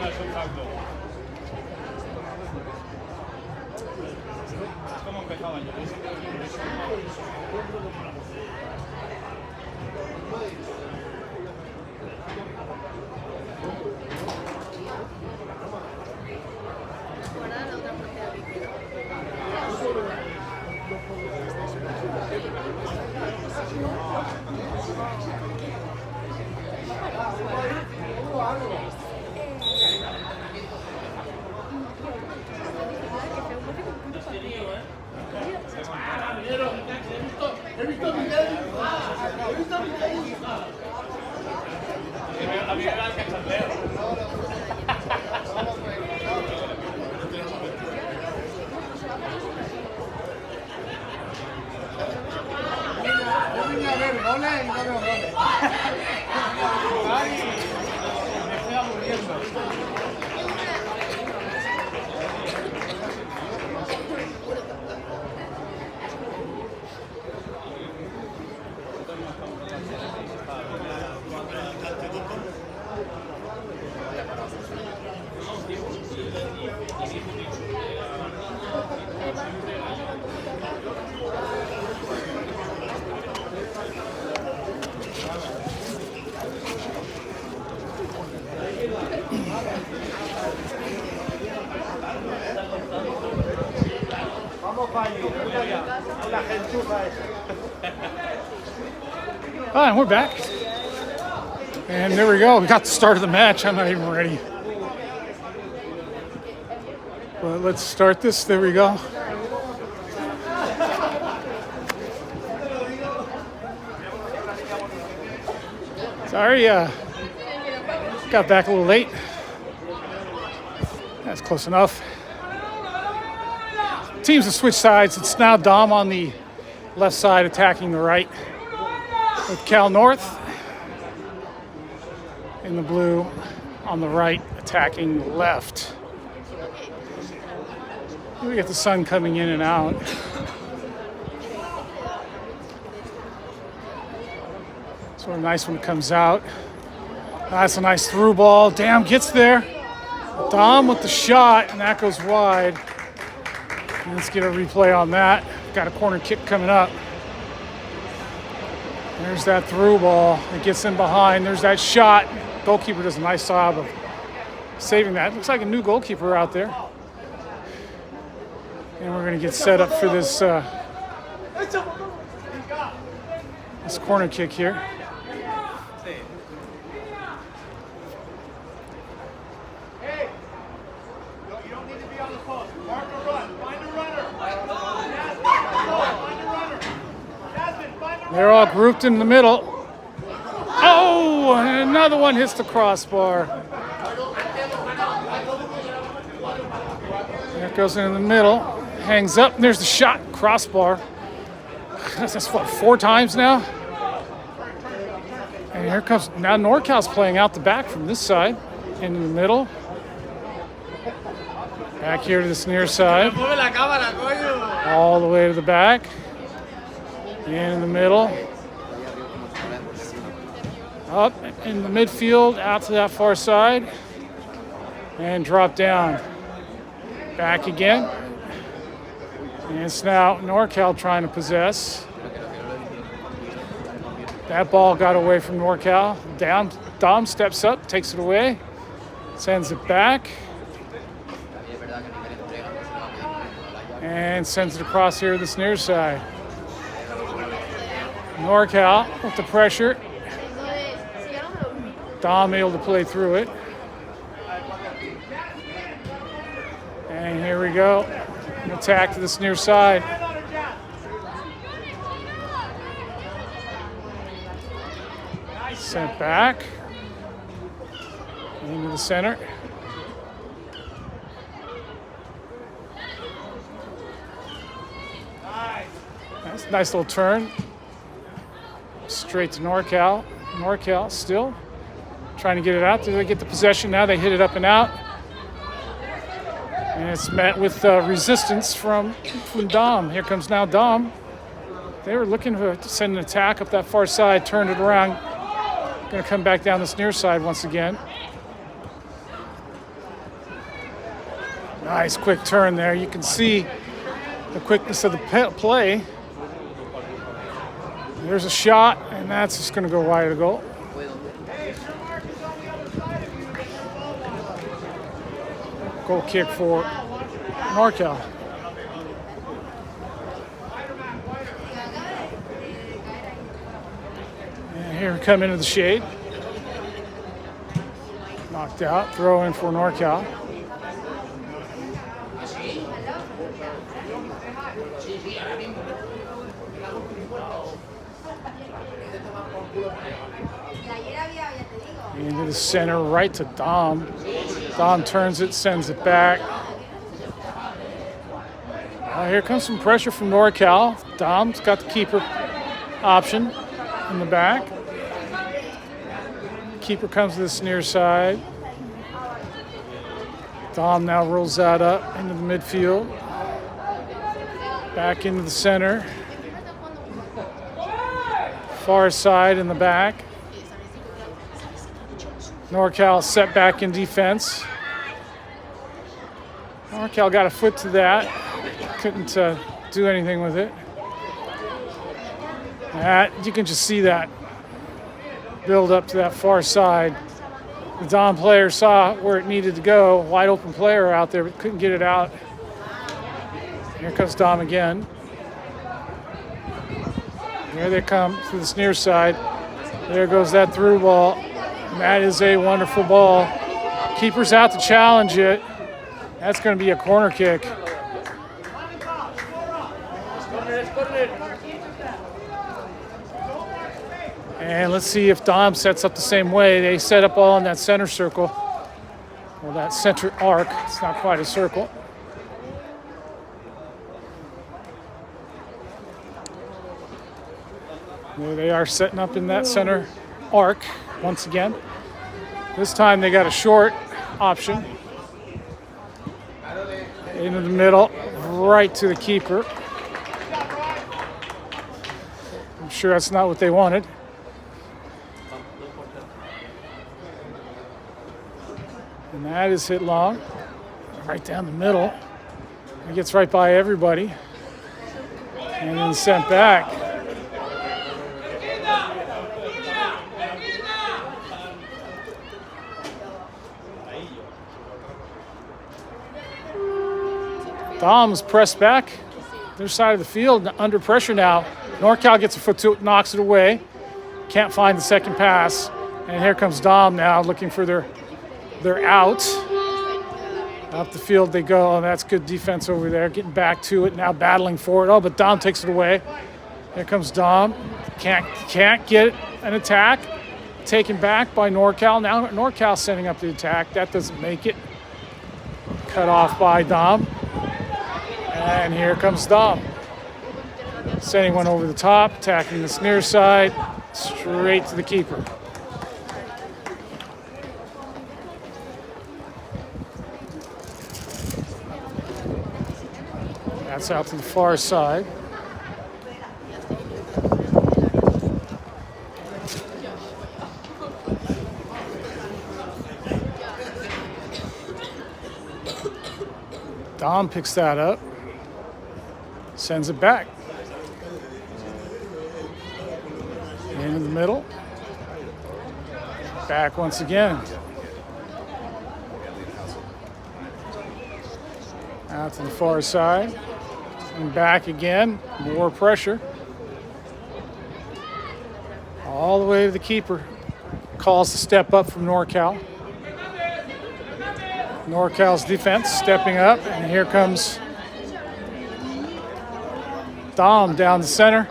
Speaker 6: Es un facto. Es como empezaba yo.
Speaker 7: Guardada la otra parte de la piscina.
Speaker 6: A mí me da el cachondeo.
Speaker 2: A ver, goles y no veo goles. Ay, me estoy aburriendo. Vamos para allí, la gentuza esa.
Speaker 1: All right, we're back. And there we go. We got the start of the match. I'm not even ready. But let's start this. There we go. Sorry, got back a little late. That's close enough. Teams have switched sides. It's now Damm on the left side attacking the right with CalNorth in the blue on the right attacking the left. We get the sun coming in and out. Sort of nice when it comes out. That's a nice through ball. Damm gets there. Damm with the shot, and that goes wide. And let's get a replay on that. Got a corner kick coming up. There's that through ball. It gets in behind. There's that shot. Goalkeeper does a nice job of saving that. Looks like a new goalkeeper out there. And we're going to get set up for this this corner kick here.
Speaker 2: Hey, you don't need to be on the post. Mark a run. Find a runner. Find a runner. Jasmine, find a runner.
Speaker 1: They're all grouped in the middle. Oh, and another one hits the crossbar. There it goes in the middle. Hangs up. And there's the shot. Crossbar. That's what, 4 times now? And here comes, now NorCal's playing out the back from this side. Into the middle. Back here to this near side. All the way to the back. And in the middle. Up in the midfield, out to that far side. And drop down. Back again. And it's now NorCal trying to possess. That ball got away from NorCal. Damm steps up, takes it away, sends it back, and sends it across here to this near side. NorCal with the pressure. Damm able to play through it. And here we go. An attack to this near side. Sent back. Into the center. Nice little turn. Straight to NorCal. NorCal still trying to get it out. They get the possession now. They hit it up and out. And it's met with resistance from Damm. Here comes now Damm. They were looking to send an attack up that far side, turned it around. Going to come back down this near side once again. Nice quick turn there. You can see the quickness of the play. There's a shot, and that's just going to go wide of the goal. Goal kick for NorCal. And here we come into the shade. Knocked out. Throw in for NorCal. Into the center, right to Damm. Damm turns it, sends it back. Here comes some pressure from NorCal. Damm's got the keeper option in the back. Keeper comes to this near side. Damm now rolls that up into the midfield. Back into the center. Far side in the back. NorCal set back in defense. NorCal got a foot to that. Couldn't do anything with it. You can just see that build up to that far side. The Damm player saw where it needed to go. Wide open player out there, but couldn't get it out. Here comes Damm again. Here they come to this near side. There goes that through ball. And that is a wonderful ball. Keeper's out to challenge it. That's going to be a corner kick. And let's see if Damm sets up the same way. They set up all in that center circle. Well, that center arc. It's not quite a circle. There they are setting up in that center arc once again. This time they got a short option. Into the middle, right to the keeper. I'm sure that's not what they wanted. And that is hit long. Right down the middle. It gets right by everybody. And then sent back. Damm's pressed back. Their side of the field under pressure now. NorCal gets a foot to it, knocks it away. Can't find the second pass. And here comes Damm now looking for their out. Up the field they go. Oh, that's good defense over there. Getting back to it, now battling for it. Oh, but Damm takes it away. Here comes Damm. Can't get an attack. Taken back by NorCal. Now NorCal setting up the attack. That doesn't make it. Cut off by Damm. And here comes Damm. Sending one over the top, attacking this near side, straight to the keeper. That's out to the far side. Damm picks that up. Sends it back. Into the middle. Back once again. Out to the far side. And back again. More pressure. All the way to the keeper. Calls the step up from NorCal. NorCal's defense stepping up. And here comes Damm down the center.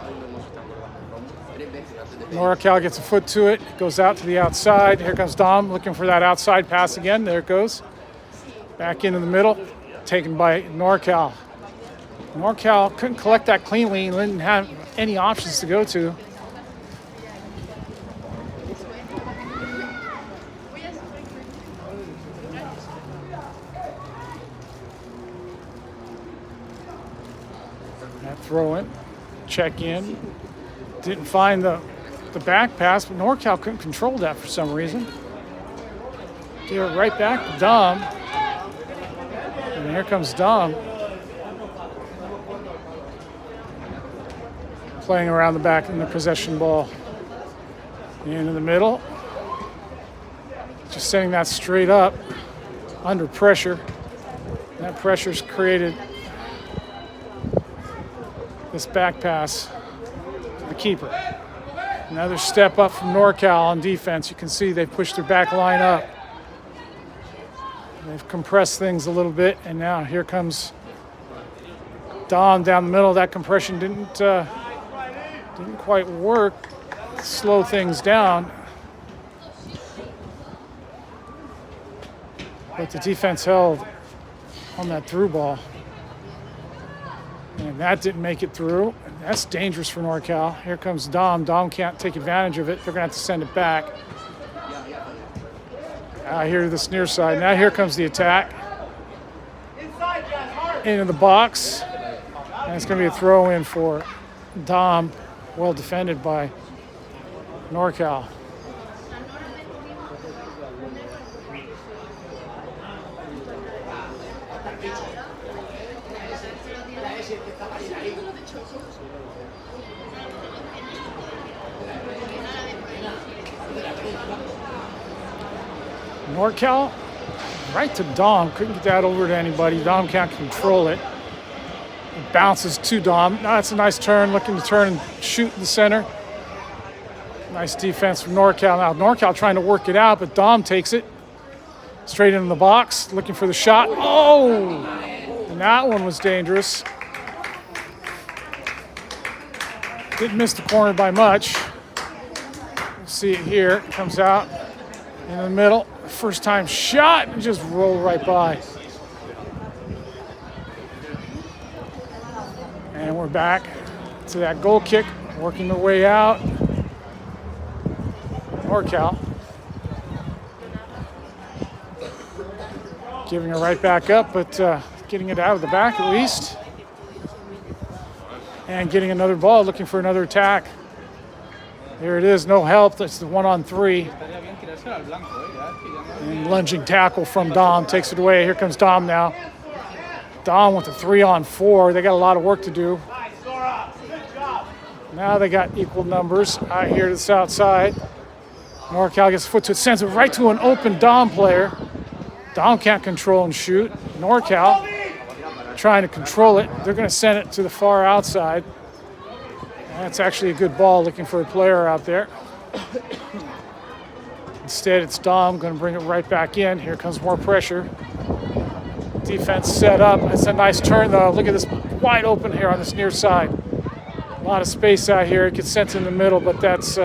Speaker 1: NorCal gets a foot to it, goes out to the outside. Here comes Damm looking for that outside pass again. There it goes. Back into the middle, taken by NorCal. NorCal couldn't collect that cleanly and didn't have any options to go to. throw in, check in. Didn't find the back pass, but NorCal couldn't control that for some reason. Give it right back to Damm. And here comes Damm. Playing around the back in the possession ball. Into the middle. Just sending that straight up under pressure. That pressure's created this back pass to the keeper. Another step up from NorCal on defense. You can see they've pushed their back line up. They've compressed things a little bit, and now here comes Damm down the middle. That compression didn't quite work. Slow things down. But the defense held on that through ball. And that didn't make it through. And that's dangerous for NorCal. Here comes Damm. Damm can't take advantage of it. They're going to have to send it back. Here to this near side. Now here comes the attack. Into the box. And it's going to be a throw in for Damm. Well defended by NorCal. NorCal, right to Damm. Couldn't get that over to anybody. Damm can't control it. It bounces to Damm. Now that's a nice turn, looking to turn and shoot in the center. Nice defense from NorCal. Now NorCal trying to work it out, but Damm takes it straight into the box, looking for the shot. Oh! And that one was dangerous. Didn't miss the corner by much. We'll see it here. It comes out in the middle. First time shot and just roll right by. And we're back to that goal kick, working their way out. NorCal giving it right back up, but getting it out of the back at least. And getting another ball, looking for another attack. There it is, no help. That's the 1-on-3. And lunging tackle from Damm takes it away. Here comes Damm now. Damm with a 3-on-4. They got a lot of work to do. Now they got equal numbers out here to the south side. NorCal gets a foot to it, sends it right to an open Damm player. Damm can't control and shoot. NorCal trying to control it. They're going to send it to the far outside. That's actually a good ball, looking for a player out there. Instead, it's Damm going to bring it right back in. Here comes more pressure. Defense set up. It's a nice turn, though. Look at this wide open here on this near side. A lot of space out here. It gets sent in the middle, but that's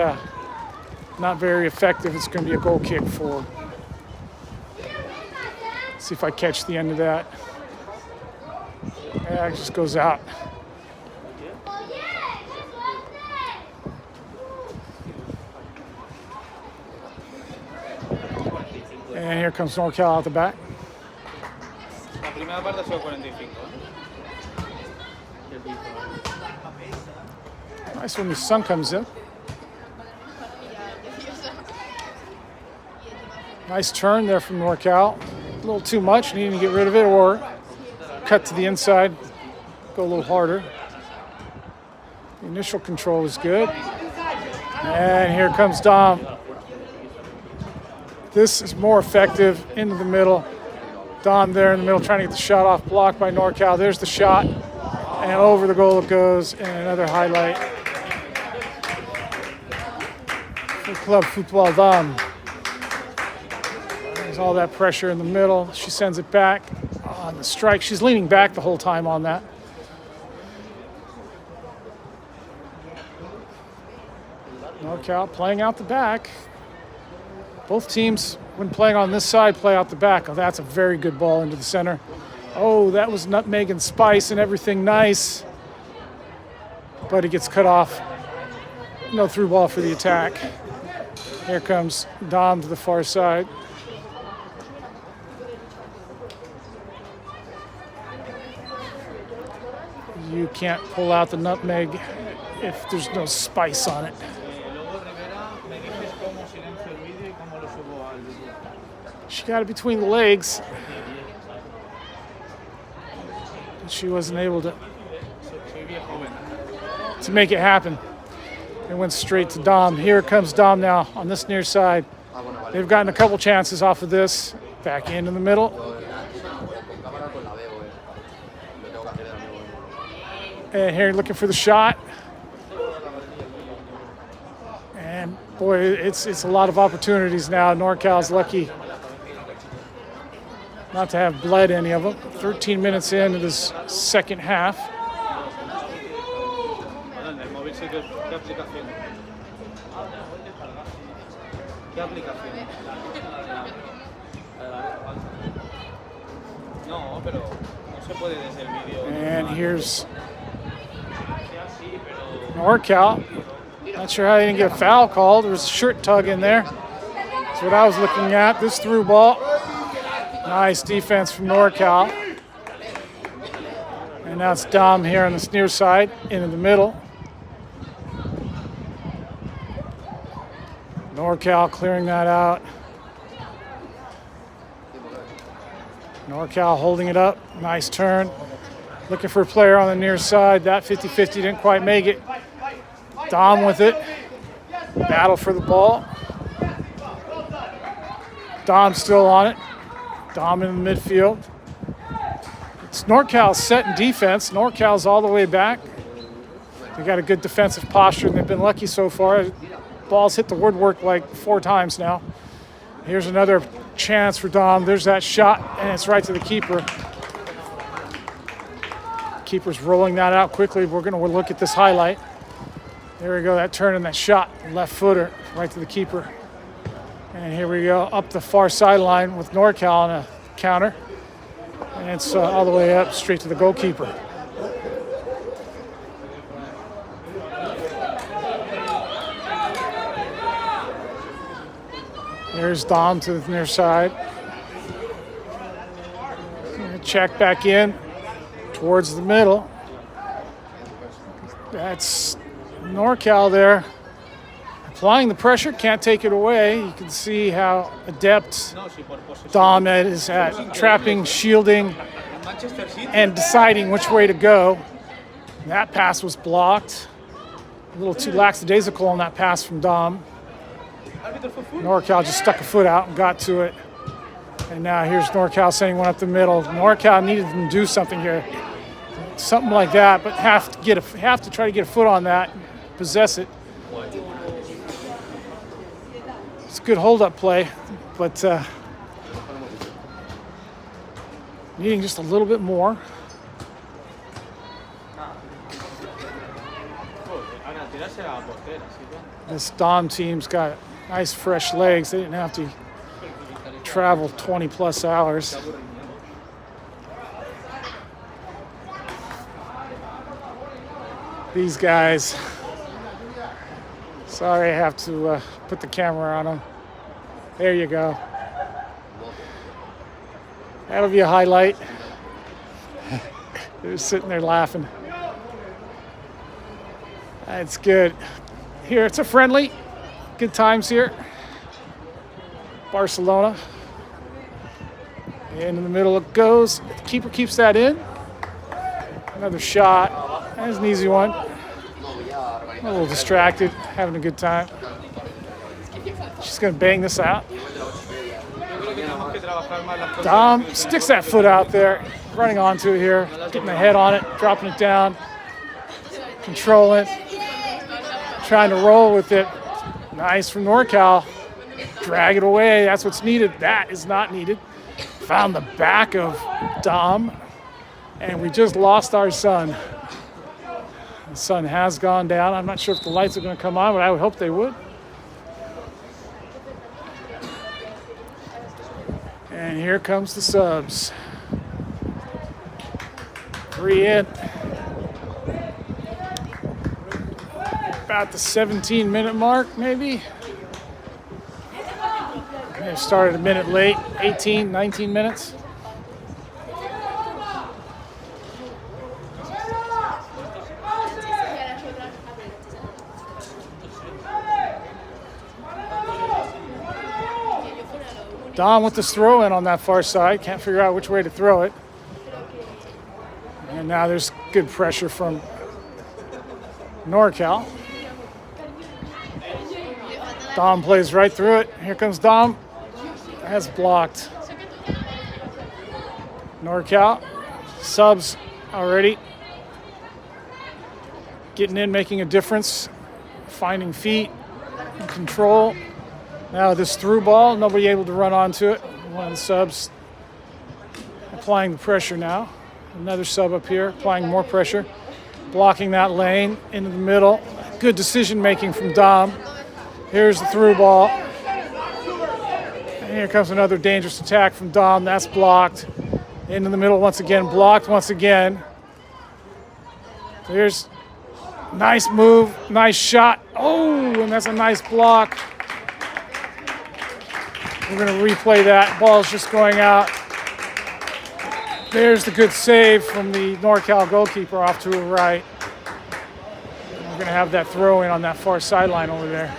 Speaker 1: not very effective. It's going to be a goal kick for. See if I catch the end of that. Yeah, it just goes out. And here comes NorCal out the back.
Speaker 6: La primera parte fue 45.
Speaker 1: Nice when the sun comes in. Nice turn there from NorCal. A little too much, needing to get rid of it or cut to the inside, go a little harder. The initial control was good. And here comes Damm. This is more effective into the middle. Damm there in the middle trying to get the shot off, blocked by NorCal. There's the shot. And over the goal it goes. And another highlight for Club Football Damm. There's all that pressure in the middle. She sends it back on the strike. She's leaning back the whole time on that. NorCal playing out the back. Both teams, when playing on this side, play out the back. Oh, that's a very good ball into the center. Oh, that was nutmeg and spice and everything nice. But it gets cut off. No through ball for the attack. Here comes Damm to the far side. You can't pull out the nutmeg if there's no spice on it.
Speaker 6: Luego Rivera, me dices cómo silencio el vídeo y cómo lo subo al YouTube.
Speaker 1: She got it between the legs. She wasn't able to make it happen. It went straight to Damm. Here comes Damm now on this near side. They've gotten a couple chances off of this. Back into the middle. And here looking for the shot. And boy, it's a lot of opportunities now. NorCal's lucky not to have bled any of them. 13 minutes into this second half.
Speaker 6: Bueno, en el móvil sí que... ¿Qué aplicación? ¿Qué aplicación? No, pero no se puede desde el vídeo.
Speaker 1: And here's NorCal. Not sure how they didn't get a foul called. There was a shirt tug in there. That's what I was looking at. This through ball. Nice defense from NorCal. And now it's Damm here on this near side, into the middle. NorCal clearing that out. NorCal holding it up. Nice turn. Looking for a player on the near side. That 50-50 didn't quite make it. Damm with it. Battle for the ball. Damm still on it. Damm in the midfield. It's NorCal's set in defense. NorCal's all the way back. They got a good defensive posture, and they've been lucky so far. Ball's hit the woodwork like 4 times now. Here's another chance for Damm. There's that shot, and it's right to the keeper. Keeper's rolling that out quickly. We're going to look at this highlight. There we go, that turn and that shot, left footer, right to the keeper. And here we go, up the far sideline with NorCal on a counter. And it's all the way up, straight to the goalkeeper. There's Damm to the near side. Check back in towards the middle. That's NorCal there. Applying the pressure, can't take it away. You can see how adept Damm is at trapping, shielding, and deciding which way to go. That pass was blocked. A little too lackadaisical on that pass from Damm. NorCal just stuck a foot out and got to it. And now here's NorCal sending one up the middle. NorCal needed to do something here. Something like that, but have to try to get a foot on that, possess it. It's a good hold-up play, but needing just a little bit more. This Damm team's got nice fresh legs. They didn't have to travel 20-plus hours. These guys, sorry I have to put the camera on them. There you go. That'll be a highlight. They're sitting there laughing. That's good. Here, it's a friendly. Good times here. Barcelona. And in the middle it goes. The keeper keeps that in. Another shot. That's an easy one. A little distracted, having a good time. She's going to bang this out. Damm sticks that foot out there, running onto it here, getting the head on it, dropping it down, controlling, trying to roll with it. Nice from NorCal. Drag it away. That's what's needed. That is not needed. Found the back of Damm, and we just lost our sun. The sun has gone down. I'm not sure if the lights are going to come on, but I would hope they would. And here comes the subs. 3 in. About the 17-minute mark, maybe. They started a minute late, 18, 19 minutes. Damm with this throw in on that far side. Can't figure out which way to throw it. And now there's good pressure from NorCal. Damm plays right through it. Here comes Damm. That's blocked. NorCal subs already. Getting in, making a difference. Finding feet, control. Now this through ball, nobody able to run onto it. One of the subs applying the pressure now. Another sub up here, applying more pressure. Blocking that lane into the middle. Good decision making from Damm. Here's the through ball. And here comes another dangerous attack from Damm. That's blocked. Into the middle once again, blocked once again. There's nice move, nice shot. Oh, and that's a nice block. We're going to replay that. Ball's just going out. There's the good save from the NorCal goalkeeper off to a right. And we're going to have that throw in on that far sideline over there.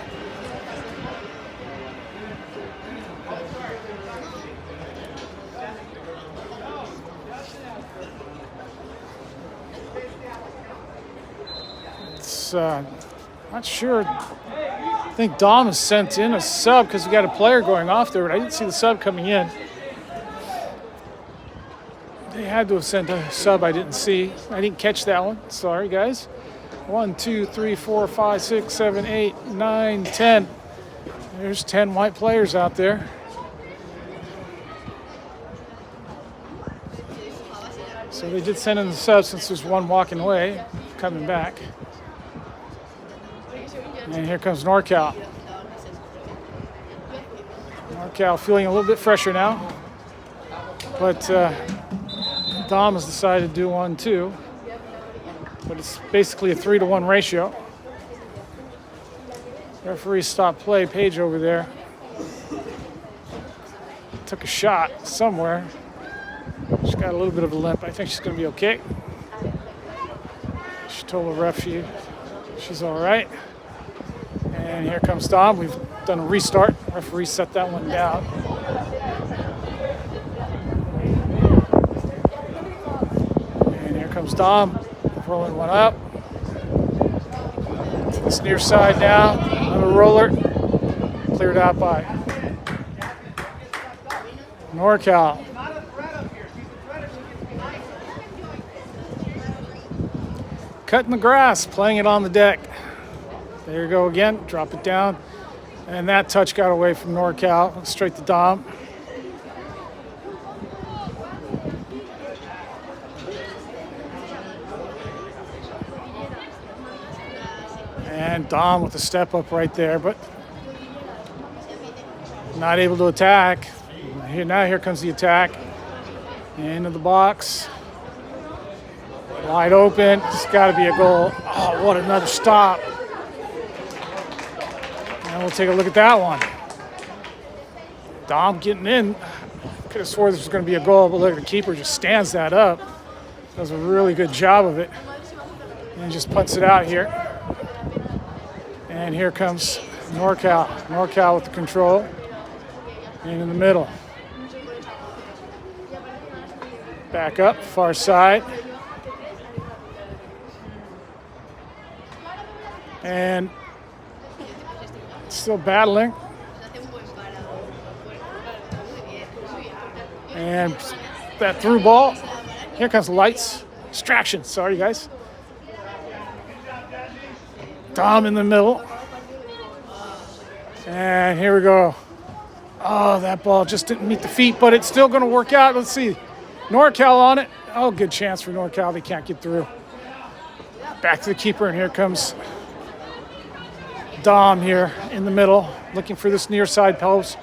Speaker 1: It's not sure. I think Damm has sent in a sub because we got a player going off there, but I didn't see the sub coming in. They had to have sent a sub I didn't see. I didn't catch that one. Sorry, guys. 1, 2, 3, 4, 5, 6, 7, 8, 9, 10. There's 10 white players out there. So they did send in the sub since there's one walking away, coming back. And here comes NorCal. NorCal feeling a little bit fresher now. But Damm has decided to do 1-2. But it's basically a 3-to-1 ratio. Referee stopped play. Paige over there took a shot somewhere. She's got a little bit of a limp. I think she's going to be okay. She told the ref she's all right. And here comes Damm. We've done a restart. Referee set that one down. And here comes Damm, rolling one up. To this near side now. Another roller. Cleared out by NorCal. Cutting the grass, playing it on the deck. There you go again, drop it down. And that touch got away from NorCal, straight to Damm. And Damm with a step up right there, but not able to attack. Here comes the attack. Into the box. Wide open, it's gotta be a goal. Oh, what another stop. And we'll take a look at that one. Damm getting in. Could have swore this was going to be a goal, but look, the keeper just stands that up. Does a really good job of it. And just puts it out here. And here comes NorCal. NorCal with the control. And in the middle. Back up, far side. And still battling. And that through ball. Here comes the lights. Distraction. Sorry, guys. Damm in the middle. And here we go. Oh, that ball just didn't meet the feet, but it's still going to work out. Let's see. NorCal on it. Oh, good chance for NorCal. They can't get through. Back to the keeper, and here comes Damm here in the middle, looking for this near side post.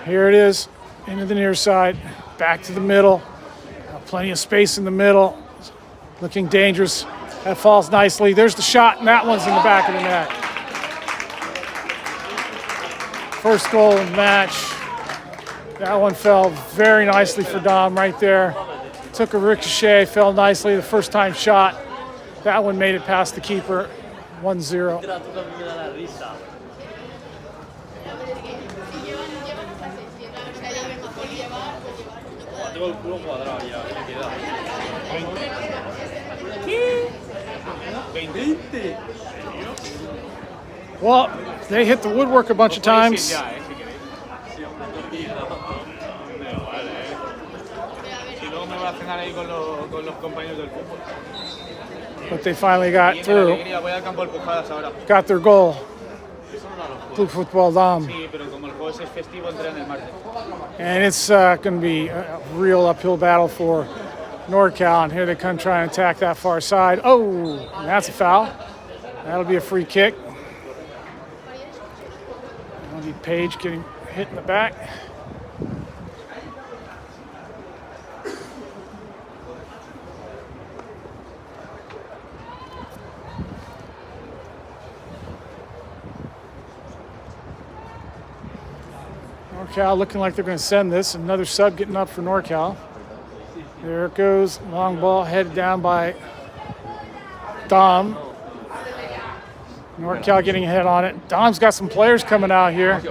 Speaker 1: Here it is, into the near side, back to the middle. Plenty of space in the middle, looking dangerous. That falls nicely. There's the shot, and that one's in the back of the net. First goal of the match. That one fell very nicely for Damm right there. Took a ricochet, fell nicely. The first time shot. That one made it past the keeper. 1-0.
Speaker 6: tengo el culo cuadrado ya, qué queda. 20.
Speaker 1: Well, they hit the woodwork a bunch of times,
Speaker 6: Ya, si queréis. Si luego me voy a cenar ahí con los compañeros del fútbol.
Speaker 1: but they finally got
Speaker 6: Y en
Speaker 1: through,
Speaker 6: alegría voy al campo de Pujadas ahora.
Speaker 1: got their goal.
Speaker 6: Eso no lo juego.
Speaker 1: Blue Football Damm.
Speaker 6: Sí, pero como el jueves es festivo, entrenan el martes.
Speaker 1: And it's going to be a real uphill battle for NorCal. And here they come trying to attack that far side. Oh, that's a foul. That'll be a free kick. That'll be Page getting hit in the back. NorCal looking like they're going to send this. Another sub getting up for NorCal. There it goes. Long ball headed down by Damm. NorCal getting ahead on it. Damm's got some players coming out here.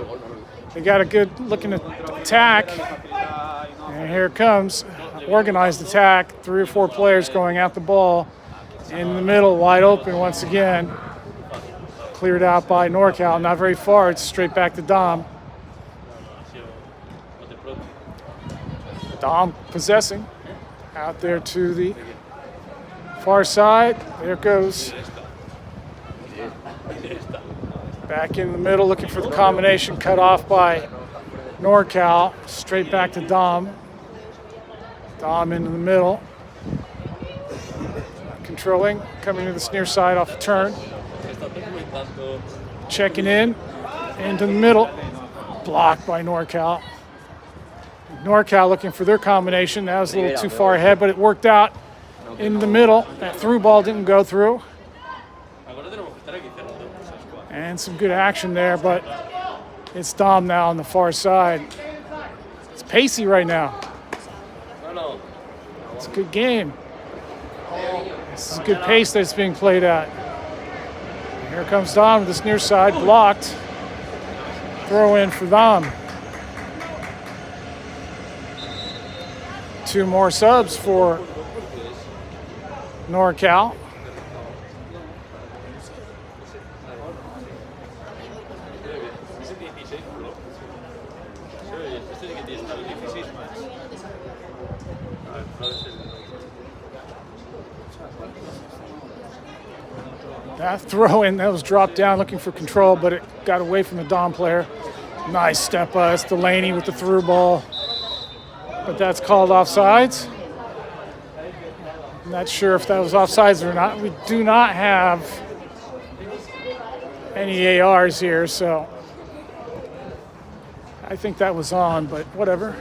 Speaker 1: They got a good looking attack. And here it comes. Organized attack. 3 or 4 players going at the ball. In the middle, wide open once again. Cleared out by NorCal. Not very far. It's straight back to Damm. Damm possessing. Out there to the far side. There it goes. Back in the middle, looking for the combination. Cut off by NorCal. Straight back to Damm. Damm into the middle. Controlling. Coming to this near side off the turn. Checking in. Into the middle. Blocked by NorCal. NorCal looking for their combination. That was a little too far ahead, but it worked out in the middle. That through ball didn't go through. And some good action there, but it's Damm now on the far side. It's pacey right now. It's a good game. This is a good pace that's being played at. Here comes Damm to this near side, blocked. Throw in for Damm. 2 more subs for NorCal. That throw in, that was dropped down looking for control, but it got away from the Damm player. Nice step. That's Delaney with the through ball. But that's called offsides. I'm not sure if that was offsides or not. We do not have any ARs here, so I think that was on, but whatever.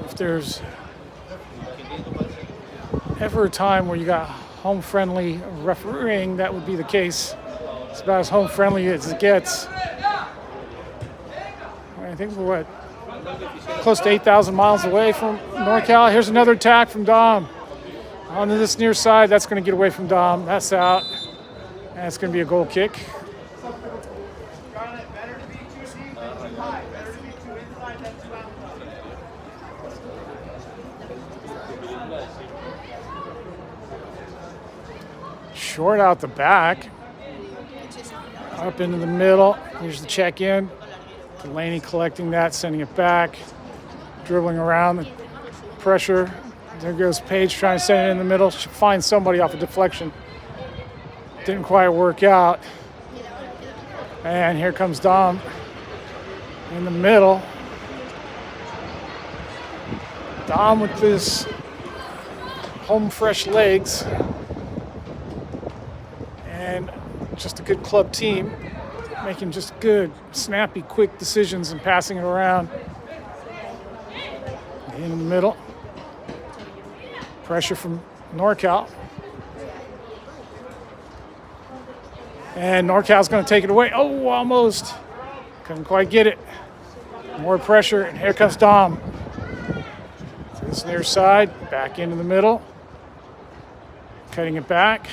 Speaker 1: If there's ever a time where you got home-friendly refereeing, that would be the case. It's about as home-friendly as it gets. I think we're close to 8,000 miles away from NorCal. Here's another attack from Damm. Onto this near side, that's going to get away from Damm. That's out. And it's going to be a goal kick. Short out the back. Up into the middle. Here's the check-in. Delaney collecting that, sending it back. Dribbling around the pressure. There goes Page trying to send it in the middle. She finds somebody off a deflection. Didn't quite work out. And here comes Damm in the middle. Damm with this home fresh legs. And just a good club team. Making just good, snappy, quick decisions and passing it around. In the middle. Pressure from NorCal. And NorCal's going to take it away. Oh, almost. Couldn't quite get it. More pressure, and here comes Damm. To this near side, back into the middle. Cutting it back.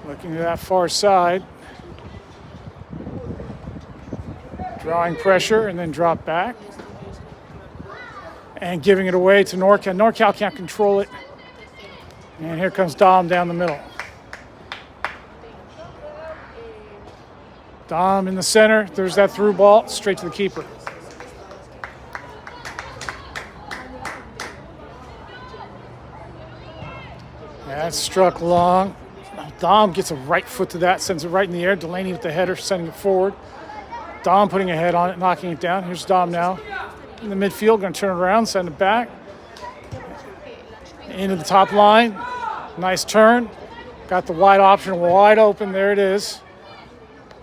Speaker 1: Looking to that far side. Drawing pressure and then drop back. And giving it away to NorCal. NorCal can't control it. And here comes Damm down the middle. Damm in the center. There's that through ball straight to the keeper. That's struck long. Damm gets a right foot to that, sends it right in the air. Delaney with the header, sending it forward. Damm putting a head on it, knocking it down. Here's Damm now in the midfield, going to turn it around, send it back. Into the top line. Nice turn. Got the wide option wide open. There it is.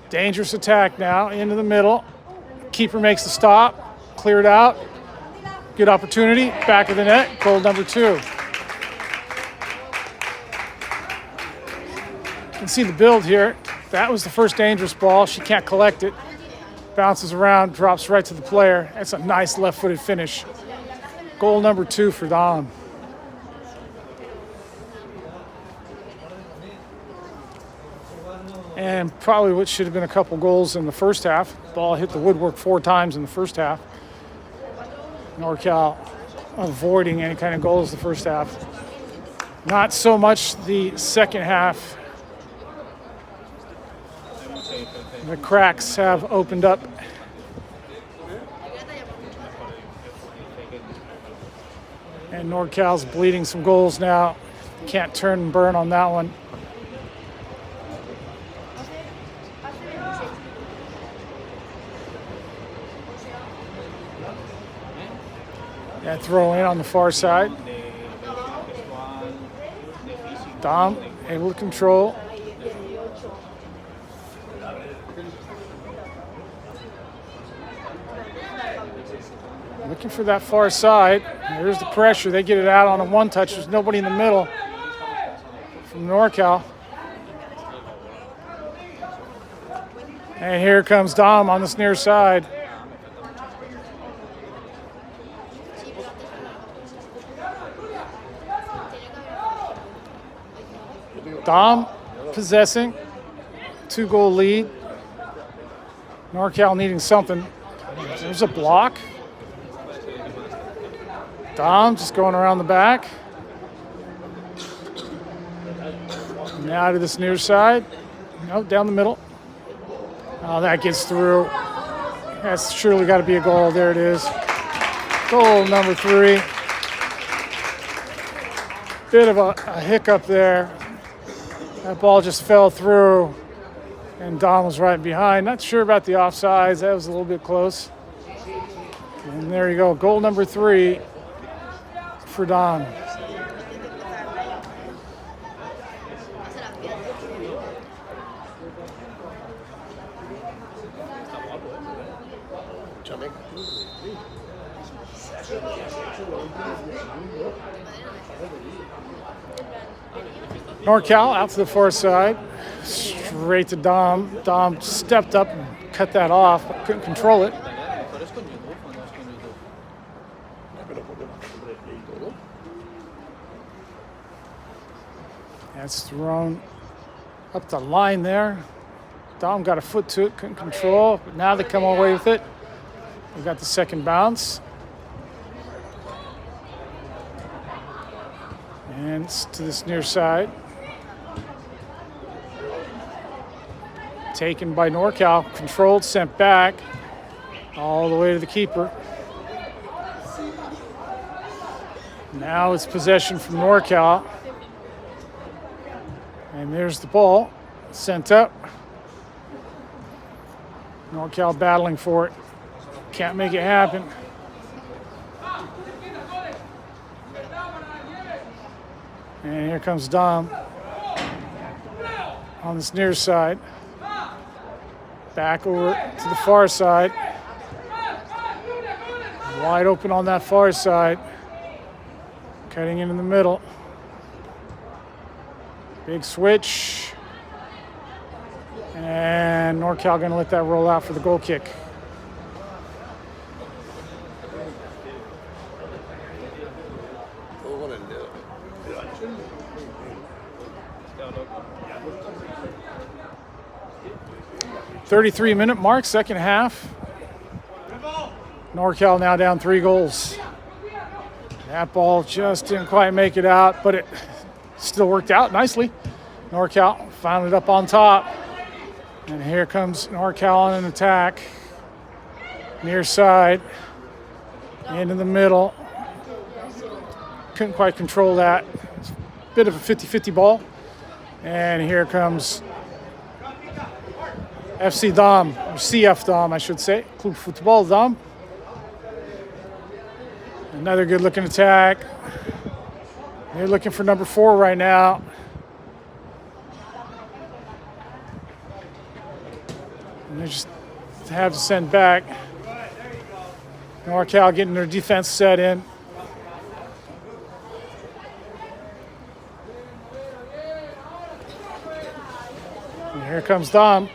Speaker 1: Dangerous attack now into the middle. Keeper makes the stop. Cleared out. Good opportunity. Back of the net. Goal number 2. You can see the build here. That was the first dangerous ball. She can't collect it. Bounces around, drops right to the player. That's a nice left-footed finish. Goal number 2 for Damm. And probably what should have been a couple goals in the first half. Ball hit the woodwork 4 times in the first half. NorCal avoiding any kind of goals the first half. Not so much the second half. The cracks have opened up. And NorCal's bleeding some goals now. Can't turn and burn on that one. That throw in on the far side. Damm able to control. Looking for that far side. There's the pressure. They get it out on a one touch. There's nobody in the middle from NorCal. And here comes Damm on this near side. Damm possessing. 2-goal lead. NorCal needing something. There's a block. Damm just going around the back. Now to this near side. Nope, down the middle. Oh, that gets through. That's surely got to be a goal. There it is. Goal number 3. Bit of a hiccup there. That ball just fell through, and Damm was right behind. Not sure about the offsides. That was a little bit close. And there you go. Goal number 3 for Damm. NorCal out to the far side, straight to Damm. Damm stepped up and cut that off, but couldn't control it. That's thrown up the line there. Damm got a foot to it, couldn't control, but now they come away with it. They got the second bounce. And it's to this near side. Taken by NorCal, controlled, sent back, all the way to the keeper. Now it's possession from NorCal. And there's the ball, sent up. NorCal battling for it. Can't make it happen. And here comes Damm on this near side. Back over to the far side. Wide open on that far side. Cutting in the middle. Big switch. And NorCal going to let that roll out for the goal kick. .33-minute mark, second half. NorCal now down 3 goals. That ball just didn't quite make it out, but it still worked out nicely. NorCal found it up on top. And here comes NorCal on an attack. Near side. Into the middle. Couldn't quite control that. It's a bit of a 50-50 ball. And here comes FC Damm, or CF Damm, I should say. Club Football Damm. Another good-looking attack. They're looking for number 4 right now. And they just have to send back. NorCal getting their defense set in. And here comes Damm.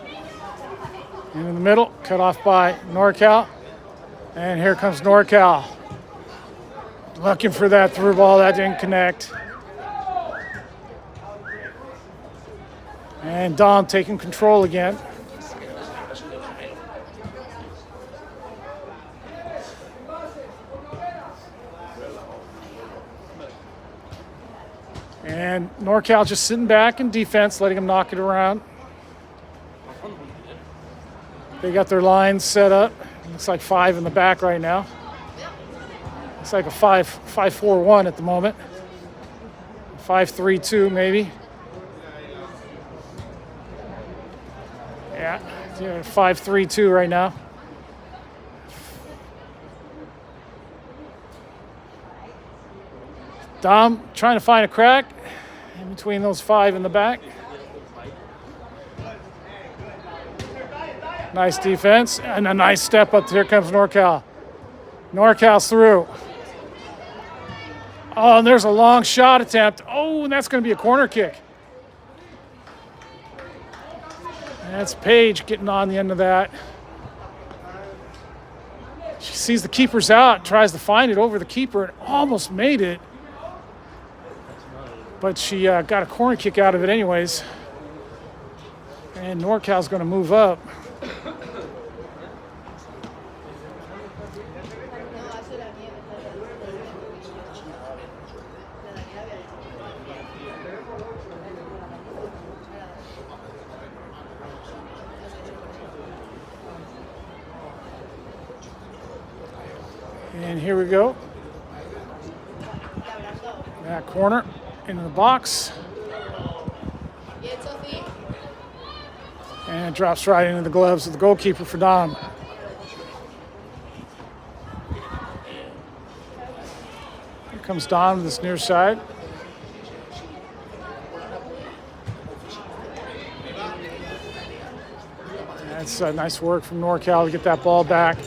Speaker 1: In the middle, cut off by NorCal. And here comes NorCal. Looking for that through ball, that didn't connect. And Damm taking control again. And NorCal just sitting back in defense, letting them knock it around. They got their lines set up. Looks like 5 in the back right now. It's like a 5-4-1 at the moment. 5-3-2 maybe. Yeah, 5-3-2 right now. Damm trying to find a crack in between those 5 in the back. Nice defense and a nice step up. Here comes NorCal. NorCal's through. Oh, and there's a long shot attempt. Oh, and that's going to be a corner kick. That's Paige getting on the end of that. She sees the keeper's out, tries to find it over the keeper, and almost made it. But she got a corner kick out of it anyways. And NorCal's going to move up. And here we go. That corner into the box. And it drops right into the gloves of the goalkeeper for Damm. Here comes Damm to this near side. That's nice work from NorCal to get that ball back.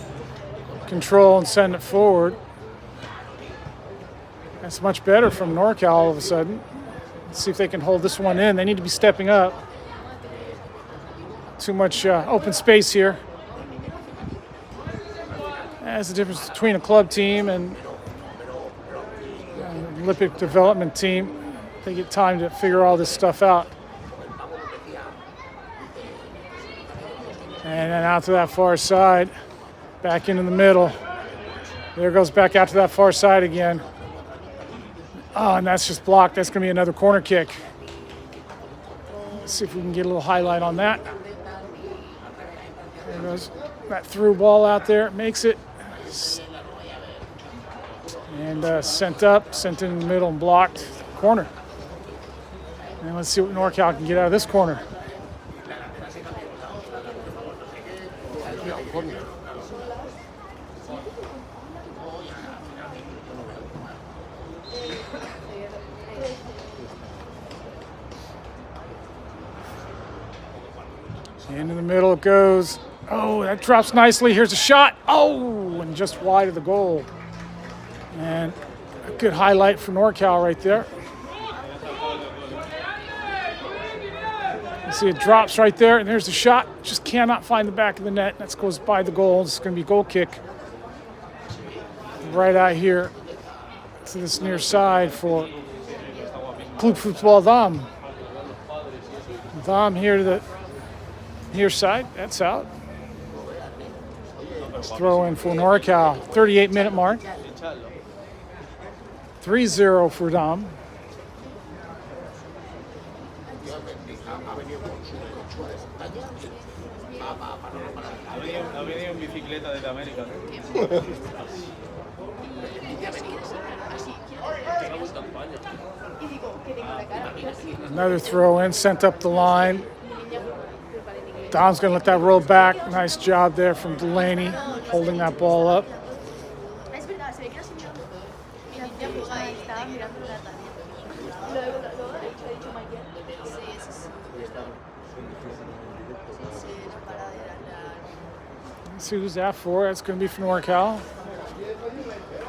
Speaker 1: Control and send it forward. That's much better from NorCal all of a sudden. Let's see if they can hold this one in. They need to be stepping up. Too much open space here. That's the difference between a club team and an Olympic development team. They get time to figure all this stuff out. And then out to that far side. Back into the middle. There goes back out to that far side again. Oh, and that's just blocked. That's going to be another corner kick. Let's see if we can get a little highlight on that. There goes that through ball out there. Makes it. And sent up, sent in the middle and blocked. Corner. And let's see what NorCal can get out of this corner. Into the middle it goes. Oh, that drops nicely. Here's a shot. Oh, and just wide of the goal. And a good highlight for NorCal right there. You see it drops right there, and there's the shot. Just cannot find the back of the net. That goes by the goal. It's going to be a goal kick. Right out here to this near side for Club Football Damm. Damm here to the near side. That's out. Throw in for NorCal, 38-minute mark. 3-0 for Damm.
Speaker 6: Ha venido en bicicleta desde América.
Speaker 1: Another throw in, sent up the line. Damm's going to let that roll back. Nice job there from Delaney, holding that ball up.
Speaker 7: Es verdad, se ve que la señora mi niña juega ahí, estaba mirando la tarjeta. Luego ha dicho Michael. Sí, eso sí. Sí, la parada era
Speaker 1: Let's see who's that for. That's going to be for NorCal.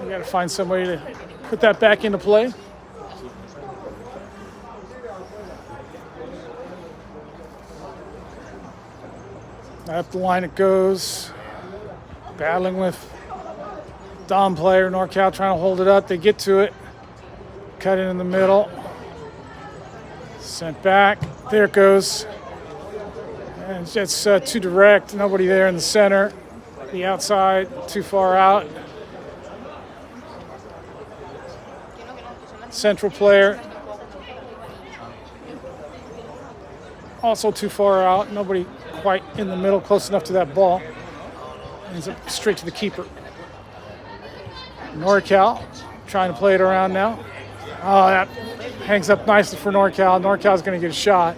Speaker 1: We got to find somebody to put that back into play. Up the line it goes. Battling with Damm player. NorCal trying to hold it up. They get to it. Cut it in the middle. Sent back. There it goes. And it's too direct. Nobody there in the center. The outside, too far out. Central player. Also too far out. Nobody quite in the middle, close enough to that ball. Ends up straight to the keeper. NorCal trying to play it around now. Oh, that hangs up nicely for NorCal. NorCal's going to get a shot.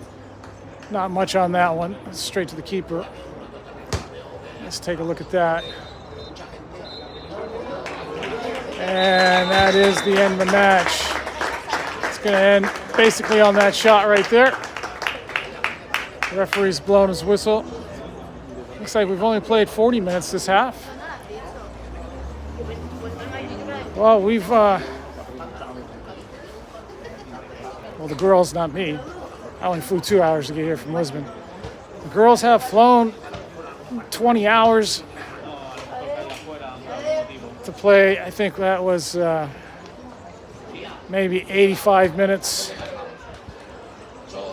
Speaker 1: Not much on that one. Straight to the keeper. Let's take a look at that. And that is the end of the match. It's going to end basically on that shot right there. The referee's blown his whistle. Looks like we've only played 40 minutes this half. Well, well, the girls, not me. I only flew 2 hours to get here from Lisbon. The girls have flown 20 hours to play. I think that was maybe 85 minutes.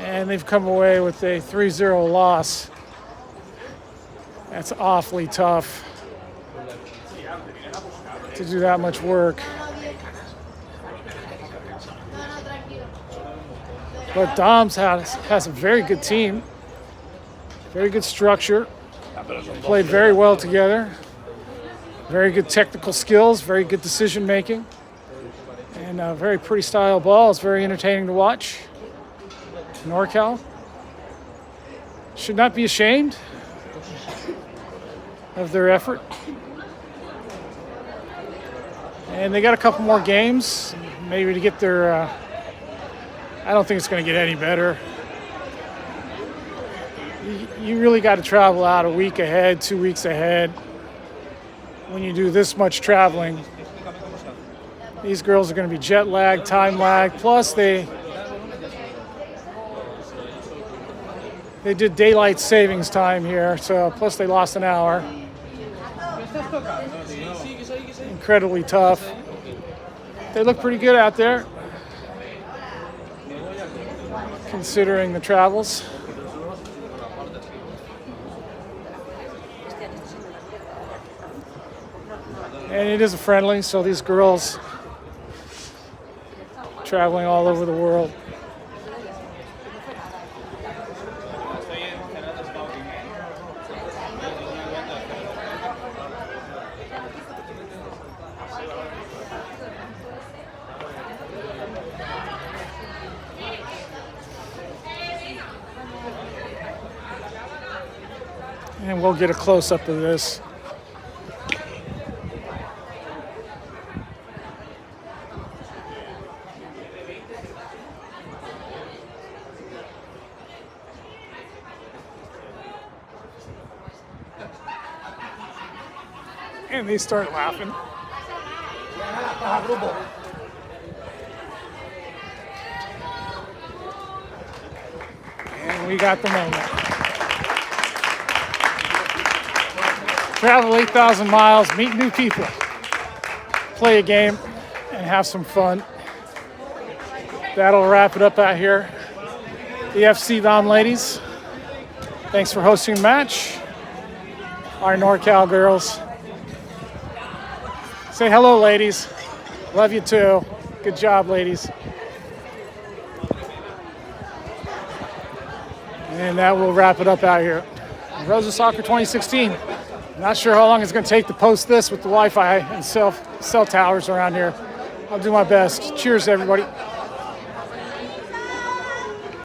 Speaker 1: And they've come away with a 3-0 loss. That's awfully tough to do that much work. But Damm's has a very good team, very good structure, played very well together, very good technical skills, very good decision making, and a very pretty style ball. It's very entertaining to watch. NorCal should not be ashamed of their effort. And they got a couple more games, maybe to get their, I don't think it's going to get any better. You really got to travel out a week ahead, 2 weeks ahead. When you do this much traveling, these girls are going to be jet lagged, time lagged, plus they did daylight savings time here, so plus they lost an hour. Incredibly tough. They look pretty good out there, considering the travels. And it is a friendly, so these girls traveling all over the world. And we'll get a close-up of this. And they start laughing. And we got the moment. Travel 8,000 miles, meet new people, play a game, and have some fun. That'll wrap it up out here. The FC Damm ladies, thanks for hosting the match. Our NorCal girls, Say hello, ladies. Love you too. Good job, ladies. And that will wrap it up out here. Rosa Soccer 2016. Not sure how long it's going to take to post this with the Wi-Fi and cell towers around here. I'll do my best. Cheers, everybody.